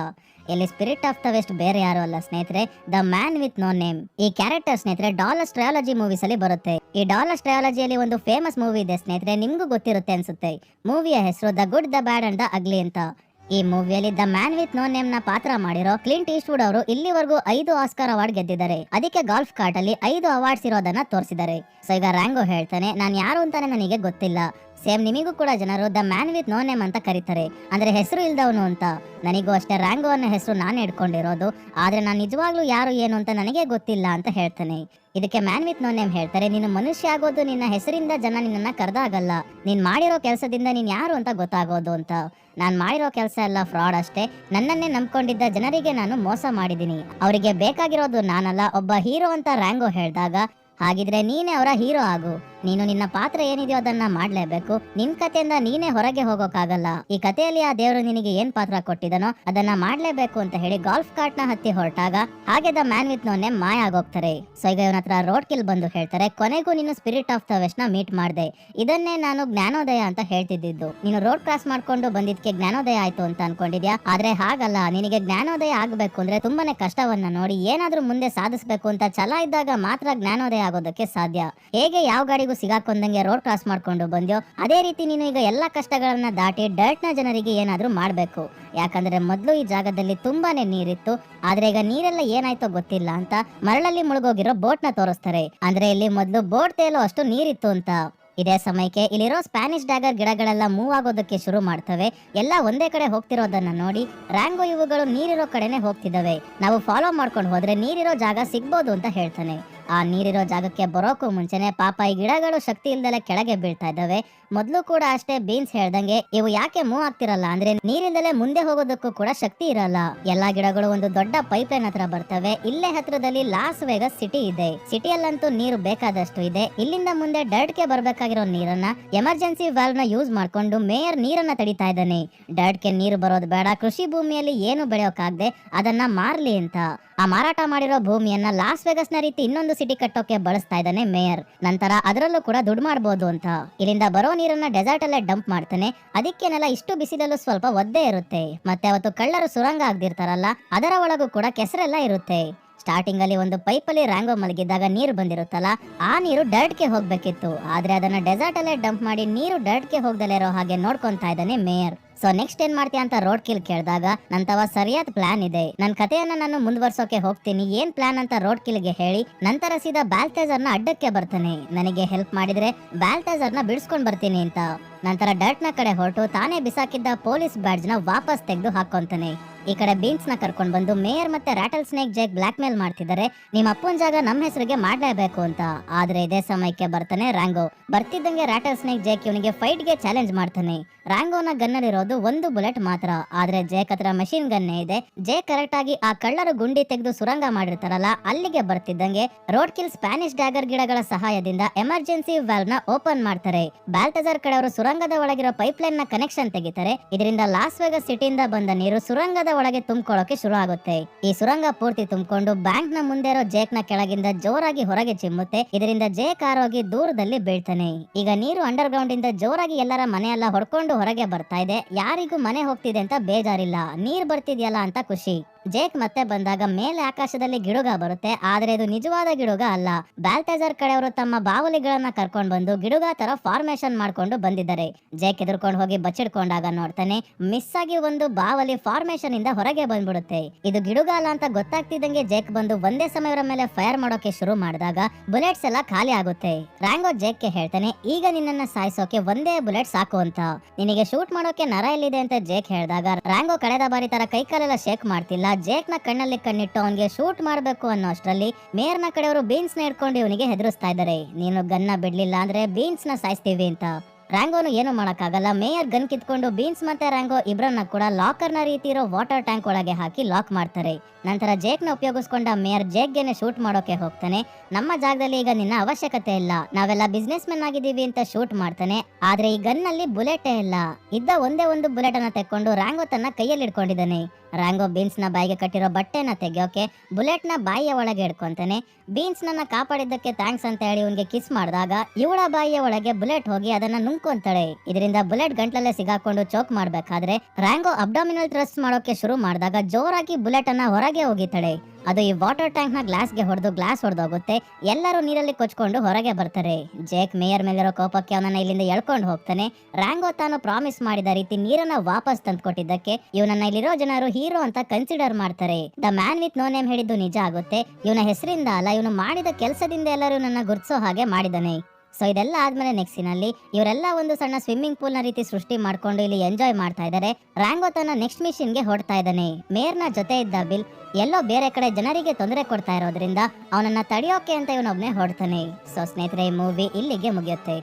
ಇಲ್ಲಿ ಸ್ಪಿರಿಟ್ ಆಫ್ ದ ವೆಸ್ಟ್ ಬೇರೆ ಯಾರು ಅಲ್ಲ ಸ್ನೇಹಿತರೆ, the man with no name. ಈ ಕ್ಯಾರೆಕ್ಟರ್ ಸ್ನೇಹಿತರೆ ಡಾಲರ್ಸ್ ಟ್ರಯಾಲಜಿ ಮೂವೀಸ್ ಅಲ್ಲಿ ಬರುತ್ತೆ. ಈ ಡಾಲರ್ಸ್ ಟ್ರಯಾಲಜಿಯಲ್ಲಿ ಒಂದು ಫೇಮಸ್ ಮೂವಿ ಇದೆ ಸ್ನೇಹಿತರೆ, ನಿಮ್ಗೂ ಗೊತ್ತಿರುತ್ತೆ ಅನ್ಸುತ್ತೆ. ಮೂವಿಯ ಹೆಸರು the good, the bad and the ugly ಅಂತ. ಈ ಮೂವಿಯಲ್ಲಿ the man with no name ನ ಪಾತ್ರ ಮಾಡಿರೋ ಕ್ಲಿಂಟ್ ಈಸ್ಟ್ವುಡ್ ಅವರು ಇಲ್ಲಿವರೆಗೂ 5 ಆಸ್ಕರ್ ಅವಾರ್ಡ್ ಗೆದ್ದಿದ್ದಾರೆ. ಅದಕ್ಕೆ ಗಾಲ್ಫ್ ಕಾರ್ಟ್ ಅಲ್ಲಿ 5 ಅವಾರ್ಡ್ಸ್ ಇರೋದನ್ನ ತೋರಿಸಿದ್ದಾರೆ. ಸೊ ಈಗ ರ್ಯಾಂಗೋ ಹೇಳ್ತಾನೆ, ನಾನು ಯಾರು ಅಂತಾನೆ ನನಗೆ ಗೊತ್ತಿಲ್ಲ. ಸೇಮ್ ನಿಮಗೂ ಕೂಡ ಜನರು the man with no name ಅಂತ ಕರೀತಾರೆ, ಅಂದ್ರೆ ಹೆಸರು ಇಲ್ದವನು ಅಂತ. ನನಗೂ ಅಷ್ಟೇ ರ್ಯಾಂಗೋ ಅನ್ನೋ ಹೆಸರು ನಾನು ಇಟ್ಕೊಂಡಿರೋದು, ಆದ್ರೆ ನಾನು ನಿಜವಾಗ್ಲೂ ಯಾರು ಏನು ಅಂತ ನನಗೆ ಗೊತ್ತಿಲ್ಲ ಅಂತ ಹೇಳ್ತಾನೆ. ಇದಕ್ಕೆ ಮ್ಯಾನ್ ವಿತ್ ನೋ ನೇಮ್ ಹೇಳ್ತಾರೆ, ನೀನು ಮನುಷ್ಯ ಆಗೋದು ನಿನ್ನ ಹೆಸರಿಂದ ಜನ ನಿನ್ನನ್ನ ಕರೆದಾಗಲ್ಲ, ನೀನ್ ಮಾಡಿರೋ ಕೆಲಸದಿಂದ ನೀನ್ ಯಾರು ಅಂತ ಗೊತ್ತಾಗೋದು ಅಂತ. ನಾನ್ ಮಾಡಿರೋ ಕೆಲಸ ಎಲ್ಲ ಫ್ರಾಡ್ ಅಷ್ಟೇ, ನನ್ನನ್ನೇ ನಂಬ್ಕೊಂಡಿದ್ದ ಜನರಿಗೆ ನಾನು ಮೋಸ ಮಾಡಿದ್ದೀನಿ, ಅವರಿಗೆ ಬೇಕಾಗಿರೋದು ನಾನಲ್ಲ, ಒಬ್ಬ ಹೀರೋ ಅಂತ ರ್ಯಾಂಗೋ ಹೇಳಿದಾಗ, ಹಾಗಿದ್ರೆ ನೀನೇ ಅವರ ಹೀರೋ ಆಗು, ನೀನು ನಿನ್ನ ಪಾತ್ರ ಏನಿದೆಯೋ ಅದನ್ನ ಮಾಡ್ಲೇಬೇಕು, ನಿನ್ ಕಥೆಯಿಂದ ನೀನೇ ಹೊರಗೆ ಹೋಗೋಕ್ಕಾಗಲ್ಲ, ಈ ಕಥೆಯಲ್ಲಿ ಆ ದೇವರು ನಿನಗೆ ಏನ್ ಪಾತ್ರ ಕೊಟ್ಟಿದನೋ ಅದನ್ನ ಮಾಡ್ಲೇಬೇಕು ಅಂತ ಹೇಳಿ ಗಾಲ್ಫ್ ಕಾರ್ಟ್ ನ ಹತ್ತಿ ಹೊರಟಾಗ ಹಾಗೆ the man with no name ಮಾಯ ಆಗೋಗ್ತಾರೆ. ಸೊ ಈಗ ಇವನ ಹತ್ರ ರೋಡ್ ಕಿಲ್ ಬಂದು ಹೇಳ್ತಾರೆ, ಕೊನೆಗೂ ನೀನು ಸ್ಪಿರಿಟ್ ಆಫ್ ದ ವೆಸ್ಟ್ ನ ಮೀಟ್ ಮಾಡ್ದೆ, ಇದನ್ನೇ ನಾನು ಜ್ಞಾನೋದಯ ಅಂತ ಹೇಳ್ತಿದ್ದು. ನೀನು ರೋಡ್ ಕ್ರಾಸ್ ಮಾಡ್ಕೊಂಡು ಬಂದಿದ್ಕೆ ಜ್ಞಾನೋದಯ ಆಯ್ತು ಅಂತ ಅನ್ಕೊಂಡಿದ್ಯಾ, ಆದ್ರೆ ಹಾಗಲ್ಲ. ನಿನಗೆ ಜ್ಞಾನೋದಯ ಆಗ್ಬೇಕು ಅಂದ್ರೆ ತುಂಬಾನೇ ಕಷ್ಟವನ್ನ ನೋಡಿ ಏನಾದ್ರೂ ಮುಂದೆ ಸಾಧಿಸಬೇಕು ಅಂತ ಛಲ ಇದ್ದಾಗ ಮಾತ್ರ ಜ್ಞಾನೋದಯ ಆಗೋದಕ್ಕೆ ಸಾಧ್ಯ. ಹೇಗೆ ಯಾವ ಗಾಡಿ ಸಿಗಾಕೊಂಡಂಗೆ ರೋಡ್ ಕ್ರಾಸ್ ಮಾಡ್ಕೊಂಡು ಬಂದ್ಯೋ, ಅದೇ ರೀತಿ ನೀನು ಈಗ ಎಲ್ಲಾ ಕಷ್ಟಗಳನ್ನ ದಾಟಿ ಡರ್ಟ್ ನ ಜನರಿಗೆ ಏನಾದ್ರೂ ಮಾಡ್ಬೇಕು. ಯಾಕಂದ್ರೆ ಮೊದ್ಲು ಈ ಜಾಗದಲ್ಲಿ ತುಂಬಾನೇ ನೀರಿತ್ತು, ಆದ್ರೆ ಈಗ ನೀರೆಲ್ಲ ಏನಾಯ್ತೋ ಗೊತ್ತಿಲ್ಲ ಅಂತ ಮರಳಲ್ಲಿ ಮುಳುಗೋಗಿರೋ ಬೋಟ್ ನ ತೋರಿಸ್ತಾರೆ. ಅಂದ್ರೆ ಇಲ್ಲಿ ಮೊದ್ಲು ಬೋಟ್ ತೇಲೋ ಅಷ್ಟು ನೀರಿತ್ತು ಅಂತ. ಇದೇ ಸಮಯಕ್ಕೆ ಇಲ್ಲಿರೋ ಸ್ಪ್ಯಾನಿಷ್ ಡ್ಯಾಗರ್ ಗಿಡಗಳೆಲ್ಲ ಮೂವ್ ಆಗೋದಕ್ಕೆ ಶುರು ಮಾಡ್ತವೆ. ಎಲ್ಲ ಒಂದೇ ಕಡೆ ಹೋಗ್ತಿರೋದನ್ನ ನೋಡಿ ರ್ಯಾಂಗೋ ಇವುಗಳು ನೀರಿರೋ ಕಡೆನೆ ಹೋಗ್ತಿದ್ದಾವೆ, ನಾವು ಫಾಲೋ ಮಾಡ್ಕೊಂಡು ಹೋದ್ರೆ ನೀರಿರೋ ಜಾಗ ಸಿಗ್ಬೋದು ಅಂತ ಹೇಳ್ತಾನೆ. ಆ ನೀರಿರೋ ಜಾಗಕ್ಕೆ ಬರೋಕ್ಕೂ ಮುಂಚೆನೆ ಪಾಪ ಈ ಗಿಡಗಳು ಶಕ್ತಿ ಇಲ್ದಲೆ ಕೆಳಗೆ ಬೀಳ್ತಾ ಇದ್ದಾವೆ. ಮೊದ್ಲು ಕೂಡ ಅಷ್ಟೇ ಬೀನ್ಸ್ ಹೇಳ್ದಂಗೆ ಇವು ಯಾಕೆ ಮೂವ್ ಆಗ್ತಿರಲ್ಲ ಅಂದ್ರೆ ನೀರಿಲ್ದಲೆ ಮುಂದೆ ಹೋಗೋದಕ್ಕೂ ಕೂಡ ಶಕ್ತಿ ಇರಲ್ಲ. ಎಲ್ಲಾ ಗಿಡಗಳು ಒಂದು ದೊಡ್ಡ ಪೈಪ್ ಲೈನ್ ಹತ್ರ ಬರ್ತವೆ. ಇಲ್ಲೇ ಹತ್ರದಲ್ಲಿ ಲಾಸ್ ವೇಗಸ್ ಸಿಟಿ ಇದೆ. ಸಿಟಿಯಲ್ಲಂತೂ ನೀರು ಬೇಕಾದಷ್ಟು ಇದೆ. ಇಲ್ಲಿಂದ ಮುಂದೆ ಡರ್ಟ್ ಗೆ ಬರ್ಬೇಕಾಗಿರೋ ನೀರನ್ನ ಎಮರ್ಜೆನ್ಸಿ ವಾಲ್ವ್ ನ ಯೂಸ್ ಮಾಡ್ಕೊಂಡು ಮೇಯರ್ ನೀರನ್ನ ತಡಿತಾ ಇದ್ದಾನೆ. ಡರ್ಟ್ ಗೆ ನೀರು ಬರೋದು ಬೇಡ, ಕೃಷಿ ಭೂಮಿಯಲ್ಲಿ ಏನು ಬೆಳೆಯೋಕಾಗದೆ ಅದನ್ನ ಮಾರ್ಲಿ ಅಂತ. ಆ ಮಾರಾಟ ಮಾಡಿರೋ ಭೂಮಿಯನ್ನ ಲಾಸ್ ವೇಗಸ್ ನ ರೀತಿ ಇನ್ನೊಂದು ಸಿಟಿ ಕಟ್ಟೋಕೆ ಬಳಸ್ತಾ ಇದ್ದಾನೆ ಮೇಯರ್. ನಂತರ ಅದರಲ್ಲೂ ಕೂಡ ದುಡ್ಡು ಮಾಡಬಹುದು ಅಂತ ಇಲ್ಲಿಂದ ಬರೋ ನೀರನ್ನ ಡೆಸರ್ಟ್ ಅಲ್ಲೇ ಡಂಪ್ ಮಾಡ್ತಾನೆ. ಅದಕ್ಕೇನೆಲ್ಲ ಇಷ್ಟು ಬಿಸಿಲಲ್ಲೂ ಸ್ವಲ್ಪ ಒದ್ದೆ ಇರುತ್ತೆ. ಮತ್ತೆ ಅವತ್ತು ಕಳ್ಳರು ಸುರಂಗ ಆಗದಿರ್ತಾರಲ್ಲ, ಅದರ ಒಳಗೂ ಕೂಡ ಕೆಸರೆಲ್ಲ ಇರುತ್ತೆ. ಸ್ಟಾರ್ಟಿಂಗ್ ಅಲ್ಲಿ ಒಂದು ಪೈಪ್ ಅಲ್ಲಿ ರ್ಯಾಂಗೋ ಮಲಗಿದ್ದಾಗ ನೀರು ಬಂದಿರುತ್ತಲ್ಲ, ಆ ನೀರು ಡರ್ಟ್ ಗೆ ಹೋಗ್ಬೇಕಿತ್ತು. ಆದ್ರೆ ಅದನ್ನ ಡೆಸರ್ಟ್ ಅಲ್ಲೇ ಡಂಪ್ ಮಾಡಿ ನೀರು ಡರ್ಟ್ ಗೆ ಹೋಗ್ದಲೇ ಇರೋ ಹಾಗೆ ನೋಡ್ಕೊಂತಾ ಇದ್ದಾನೆ ಮೇಯರ್. ಸೊ ನೆಕ್ಸ್ಟ್ ಏನ್ ಮಾಡ್ತೀಯ ಅಂತ ರೋಡ್ ಕಿಲ್ ಕೇಳಿದಾಗ ನಂತವ ಸರಿಯಾದ ಪ್ಲಾನ್ ಇದೆ, ನನ್ ಕಥೆಯನ್ನ ನಾನು ಮುಂದುವರ್ಸೋಕೆ ಹೋಗ್ತೀನಿ, ಏನ್ ಪ್ಲಾನ್ ಅಂತ ರೋಡ್ ಕಿಲ್ಗೆ ಹೇಳಿ ನಂತರ ಸೀದಾ ಬ್ಯಾಲ್ಟೇಜರ್ ನ ಅಡ್ಡಕ್ಕೆ ಬರ್ತಾನೆ. ನನಗೆ ಹೆಲ್ಪ್ ಮಾಡಿದ್ರೆ ಬ್ಯಾಲ್ಟೇಜರ್ ನ ಬಿಡಿಸ್ಕೊಂಡ್ ಬರ್ತೀನಿ ಅಂತ. ನಂತರ ಡರ್ಟ್ ನ ಕಡೆ ಹೊರಟು ತಾನೇ ಬಿಸಾಕಿದ್ದ ಪೊಲೀಸ್ ಬ್ಯಾಡ್ಜ್ ನ ವಾಪಸ್ ತೆಗೆದು ಹಾಕೊಂತಾನೆ. ಈ ಕಡೆ ಬೀನ್ಸ್ ನ ಕರ್ಕೊಂಡ್ ಬಂದು ಮೇಯರ್ ಮತ್ತೆ rattle snake Jake black mail ಮಾಡ್ತಿದ್ದಾರೆ, ನಿಮ್ಮ ಅಪ್ಪನ ಜಾಗ ನಮ್ಮ ಹೆಸರಿಗೆ ಮಾಡ್ಲೇಬೇಕು ಅಂತ. ಆದ್ರೆ ಇದೇ ಸಮಯಕ್ಕೆ ಬರ್ತಾನೆ ರ್ಯಾಂಗೋ. ಬರ್ತಿದ್ದಂಗೆ ರಾಟಲ್ ಸ್ನೇಕ್ ಜೇಕ್ ಇವನಿಗೆ ಫೈಟ್ ಗೆ ಚಾಲೆಂಜ್ ಮಾಡ್ತಾನೆ. ರ್ಯಾಂಗೋನ ಗನ್ನಲ್ಲಿರೋದು ಒಂದು ಬುಲೆಟ್ ಮಾತ್ರ, ಆದ್ರೆ ಜೇಕ್ ಹತ್ರ ಮಷಿನ್ ಗನ್ನೇ ಇದೆ. ಜೇಕ್ ಕರೆಕ್ಟ್ ಆಗಿ ಆ ಕಳ್ಳರು ಗುಂಡಿ ತೆಗೆದು ಸುರಂಗ ಮಾಡಿರ್ತಾರಲ್ಲ ಅಲ್ಲಿಗೆ ಬರ್ತಿದ್ದಂಗೆ ರೋಡ್ ಕಿಲ್ ಸ್ಪ್ಯಾನಿಷ್ ಡ್ಯಾಗರ್ ಗಿಡಗಳ ಸಹಾಯದಿಂದ ಎಮರ್ಜೆನ್ಸಿ ವಾಲ್ವ್ ನ ಓಪನ್ ಮಾಡ್ತಾರೆ. ಬ್ಯಾಲ್ಟಜರ್ ಕಡೆಯವರು ಸುರಂಗದ ಒಳಗಿರೋ ಪೈಪ್ ಲೈನ್ ನ ಕನೆಕ್ಷನ್ ತೆಗಿತಾರೆ. ಇದರಿಂದ ಲಾಸ್ ವೇಗಸ್ ಸಿಟಿಯಿಂದ ಬಂದ ನೀರು ಸುರಂಗದ ಒಳಗೆ ತುಂಬಿಕೊಳ್ಳೋಕೆ ಶುರು ಆಗುತ್ತೆ. ಈ ಸುರಂಗ ಪೂರ್ತಿ ತುಂಬಿಕೊಂಡು ಬ್ಯಾಂಕ್ ನ ಮುಂದೆ ಇರೋ ಜೇಕ್ ನ ಕೆಳಗಿಂದ ಜೋರಾಗಿ ಹೊರಗೆ ಚಿಮ್ಮುತ್ತೆ. ಇದರಿಂದ ಜೇಕ್ ಆರೋಗಿ ದೂರದಲ್ಲಿ ಬೀಳ್ತಾನೆ. ಈಗ ನೀರು ಅಂಡರ್ ಗ್ರೌಂಡ್ ಇಂದ ಜೋರಾಗಿ ಎಲ್ಲರ ಮನೆಯೆಲ್ಲ ಹೊಡ್ಕೊಂಡು ಹೊರಗೆ ಬರ್ತಾ ಇದೆ. ಯಾರಿಗೂ ಮನೆ ಹೋಗ್ತಿದೆ ಅಂತ ಬೇಜಾರಿಲ್ಲ, ನೀರ್ ಬರ್ತಿದ್ಯಲ್ಲ ಅಂತ ಖುಷಿ. ಜೇಕ್ ಮತ್ತೆ ಬಂದಾಗ ಮೇಲೆ ಆಕಾಶದಲ್ಲಿ ಗಿಡುಗ ಬರುತ್ತೆ, ಆದ್ರೆ ಇದು ನಿಜವಾದ ಗಿಡುಗ ಅಲ್ಲ. ಬ್ಯಾಲ್ಟೇಜರ್ ಕಡೆಯವರು ತಮ್ಮ ಬಾವಲಿಗಳನ್ನ ಕರ್ಕೊಂಡ್ ಬಂದು ಗಿಡುಗ ತರ ಫಾರ್ಮೇಶನ್ ಮಾಡ್ಕೊಂಡು ಬಂದಿದ್ದಾರೆ. ಜೇಕ್ ಎದುರ್ಕೊಂಡು ಹೋಗಿ ಬಚ್ಚಿಡ್ಕೊಂಡಾಗ ನೋಡ್ತಾನೆ ಮಿಸ್ ಆಗಿ ಒಂದು ಬಾವಲಿ ಫಾರ್ಮೇಶನ್ ಇಂದ ಹೊರಗೆ ಬಂದ್ಬಿಡುತ್ತೆ. ಇದು ಗಿಡುಗ ಅಲ್ಲ ಅಂತ ಗೊತ್ತಾಗ್ತಿದ್ದಂಗೆ ಜೇಕ್ ಬಂದು ಒಂದೇ ಸಮಯವರ ಮೇಲೆ ಫೈರ್ ಮಾಡೋಕೆ ಶುರು ಮಾಡಿದಾಗ ಬುಲೆಟ್ಸ್ ಎಲ್ಲ ಖಾಲಿ ಆಗುತ್ತೆ. ರ್ಯಾಂಗೋ ಜೇಕ್ ಗೆ ಹೇಳ್ತಾನೆ, ಈಗ ನಿನ್ನನ್ನ ಸಾಯಿಸೋಕೆ ಒಂದೇ ಬುಲೆಟ್ ಸಾಕು ಅಂತ. ನಿನಗೆ ಶೂಟ್ ಮಾಡೋಕೆ ನರ ಎಲ್ಲಿದೆ ಅಂತ ಜೇಕ್ ಹೇಳಿದಾಗ ರ್ಯಾಂಗೋ ಕಳೆದ ಬಾರಿ ತರ ಕೈಕಾಲೆಲ್ಲ ಶೇಕ್ ಮಾಡ್ತಿಲ್ಲ. ಜೇಕ್ ನ ಕಣ್ಣಲ್ಲಿ ಕಣ್ಣಿಟ್ಟು ಅವನಿಗೆ ಶೂಟ್ ಮಾಡಬೇಕು ಅನ್ನೋ ಅಷ್ಟರಲ್ಲಿ ಮೇಯರ್ ನ ಕಡೆಯವರು ಬೀನ್ಸ್ ನ ಇಟ್ಕೊಂಡು ಇವನಿಗೆ ಹೆದರಿಸ್ತಾ ಇದ್ದಾರೆ, ನೀನು ಗನ್ನ ಬಿಡ್ಲಿಲ್ಲ ಅಂದ್ರೆ ಬೀನ್ಸ್ ನ ಸಾಯಿಸ್ತೀವಿ ಅಂತ. ರ್ಯಾಂಗೋನು ಏನು ಮಾಡಕ್ಕಾಗಲ್ಲ. ಮೇಯರ್ ಗನ್ ಕಿತ್ಕೊಂಡು ಬೀನ್ಸ್ ಮತ್ತೆ ರ್ಯಾಂಗೋ ಇಬ್ರನ್ನ ಕೂಡ ಲಾಕರ್ ನ ರೀತಿ ಇರೋ ವಾಟರ್ ಟ್ಯಾಂಕ್ ಒಳಗೆ ಹಾಕಿ ಲಾಕ್ ಮಾಡ್ತಾರೆ. ನಂತರ ಜೇಕ್ ನ ಉಪಯೋಗಿಸ್ಕೊಂಡ ಮೇಯರ್ ಜೇಕ್ ಗೆನೆ ಶೂಟ್ ಮಾಡೋಕೆ ಹೋಗ್ತಾನೆ. ನಮ್ಮ ಜಾಗದಲ್ಲಿ ಈಗ ನಿನ್ನ ಅವಶ್ಯಕತೆ ಇಲ್ಲ, ನಾವೆಲ್ಲ ಬಿಸ್ನೆಸ್ ಮೆನ್ ಆಗಿದ್ದೀವಿ ಅಂತ ಶೂಟ್ ಮಾಡ್ತಾನೆ. ಆದ್ರೆ ಈ ಗನ್ ನಲ್ಲಿ ಬುಲೆಟೇ ಇಲ್ಲ. ಇದ್ದ ಒಂದೇ ಒಂದು ಬುಲೆಟ್ ಅನ್ನ ತೆಕ್ಕೊಂಡು ರ್ಯಾಂಗೋ ತನ್ನ ಕೈಯಲ್ಲಿ ಇಟ್ಕೊಂಡಿದ್ದಾನೆ. ರ್ಯಾಂಗೋ ಬೀನ್ಸ್ ನ ಬಾಯಿಗೆ ಕಟ್ಟಿರೋ ಬಟ್ಟೆನ ತೆಗೆಯೋಕೆ ಬುಲೆಟ್ ನ ಬಾಯಿಯ ಒಳಗೆ ಇಡ್ಕೊಂತಾನೆ. ಬೀನ್ಸ್ ನನ್ನ ಕಾಪಾಡಿದ್ದಕ್ಕೆ ಥ್ಯಾಂಕ್ಸ್ ಅಂತ ಹೇಳಿ ಇವನ್ಗೆ ಕಿಸ್ ಮಾಡಿದಾಗ ಇವಳ ಬಾಯಿಯ ಒಳಗೆ ಬುಲೆಟ್ ಹೋಗಿ ಅದನ್ನ ನುಂಗ್ಕೊಂತಾಳೆ. ಇದರಿಂದ ಬುಲೆಟ್ ಗಂಟ್ಲಲ್ಲೇ ಸಿಗಾಕೊಂಡು ಚೋಕ್ ಮಾಡ್ಬೇಕಾದ್ರೆ ರ್ಯಾಂಗೋ ಅಬ್ಡಾಮಿನಲ್ ಥ್ರಸ್ಟ್ ಮಾಡೋಕೆ ಶುರು ಮಾಡಿದಾಗ ಜೋರಾಗಿ ಬುಲೆಟ್ ಅನ್ನ ಹೊರಗೆ ಹೋಗಿತಾಳೆ. ಅದು ಈ ವಾಟರ್ ಟ್ಯಾಂಕ್ ನ ಗ್ಲಾಸ್ ಗೆ ಹೊಡೆದು ಗ್ಲಾಸ್ ಹೊಡೆದೋಗುತ್ತೆ. ಎಲ್ಲರೂ ನೀರಲ್ಲಿ ಕೊಚ್ಕೊಂಡು ಹೊರಗೆ ಬರ್ತಾರೆ. ಜೇಕ್ ಮೇಯರ್ ಮೇಲಿರೋ ಕೋಪಕ್ಕೆ ಅವನನ್ನ ಇಲ್ಲಿಂದ ಎಳ್ಕೊಂಡು ಹೋಗ್ತಾನೆ. ರ್ಯಾಂಗೋ ತಾನು ಪ್ರಾಮಿಸ್ ಮಾಡಿದ ರೀತಿ ನೀರನ್ನ ವಾಪಸ್ ತಂದ್ಕೊಟ್ಟಿದ್ದಕ್ಕೆ ಇವನನ್ನ ಇಲ್ಲಿರೋ ಜನರು ಹೀರೋ ಅಂತ ಕನ್ಸಿಡರ್ ಮಾಡ್ತಾರೆ. The man with no name ಹೇಳಿದ್ದು ನಿಜ ಆಗುತ್ತೆ. ಇವನ ಹೆಸರಿಂದ ಅಲ್ಲ, ಇವನು ಮಾಡಿದ ಕೆಲಸದಿಂದ ಎಲ್ಲರೂ ನನ್ನ ಗುರ್ತಿಸೋ ಹಾಗೆ ಮಾಡಿದಾನೆ. ಸೊ ಇದೆಲ್ಲ ಆದ್ಮೇಲೆ ನೆಕ್ಸ್ಟ್ ಸೀನಲ್ಲಿ ಇವರೆಲ್ಲ ಒಂದು ಸಣ್ಣ ಸ್ವಿಮ್ಮಿಂಗ್ ಪೂಲ್ ನ ರೀತಿ ಸೃಷ್ಟಿ ಮಾಡ್ಕೊಂಡು ಇಲ್ಲಿ ಎಂಜಾಯ್ ಮಾಡ್ತಾ ಇದ್ದಾರೆ. ರ್ಯಾಂಗೋ ತನ್ನ ನೆಕ್ಸ್ಟ್ ಮಿಷನ್ ಗೆ ಹೊರಡ್ತಾ ಇದ್ದಾನೆ. ಮೇಯರ್ ನ ಜೊತೆ ಇದ್ದ ಬಿಲ್ ಎಲ್ಲೋ ಬೇರೆ ಕಡೆ ಜನರಿಗೆ ತೊಂದರೆ ಕೊಡ್ತಾ ಇರೋದ್ರಿಂದ ಅವನನ್ನ ತಡೆಯೋಕೆ ಅಂತ ಇವನೊಬ್ನೇ ಹೊರಡ್ತಾನೆ. ಸೊ ಸ್ನೇಹಿತರೆ, ಈ ಮೂವಿ ಇಲ್ಲಿಗೆ ಮುಗಿಯುತ್ತೆ.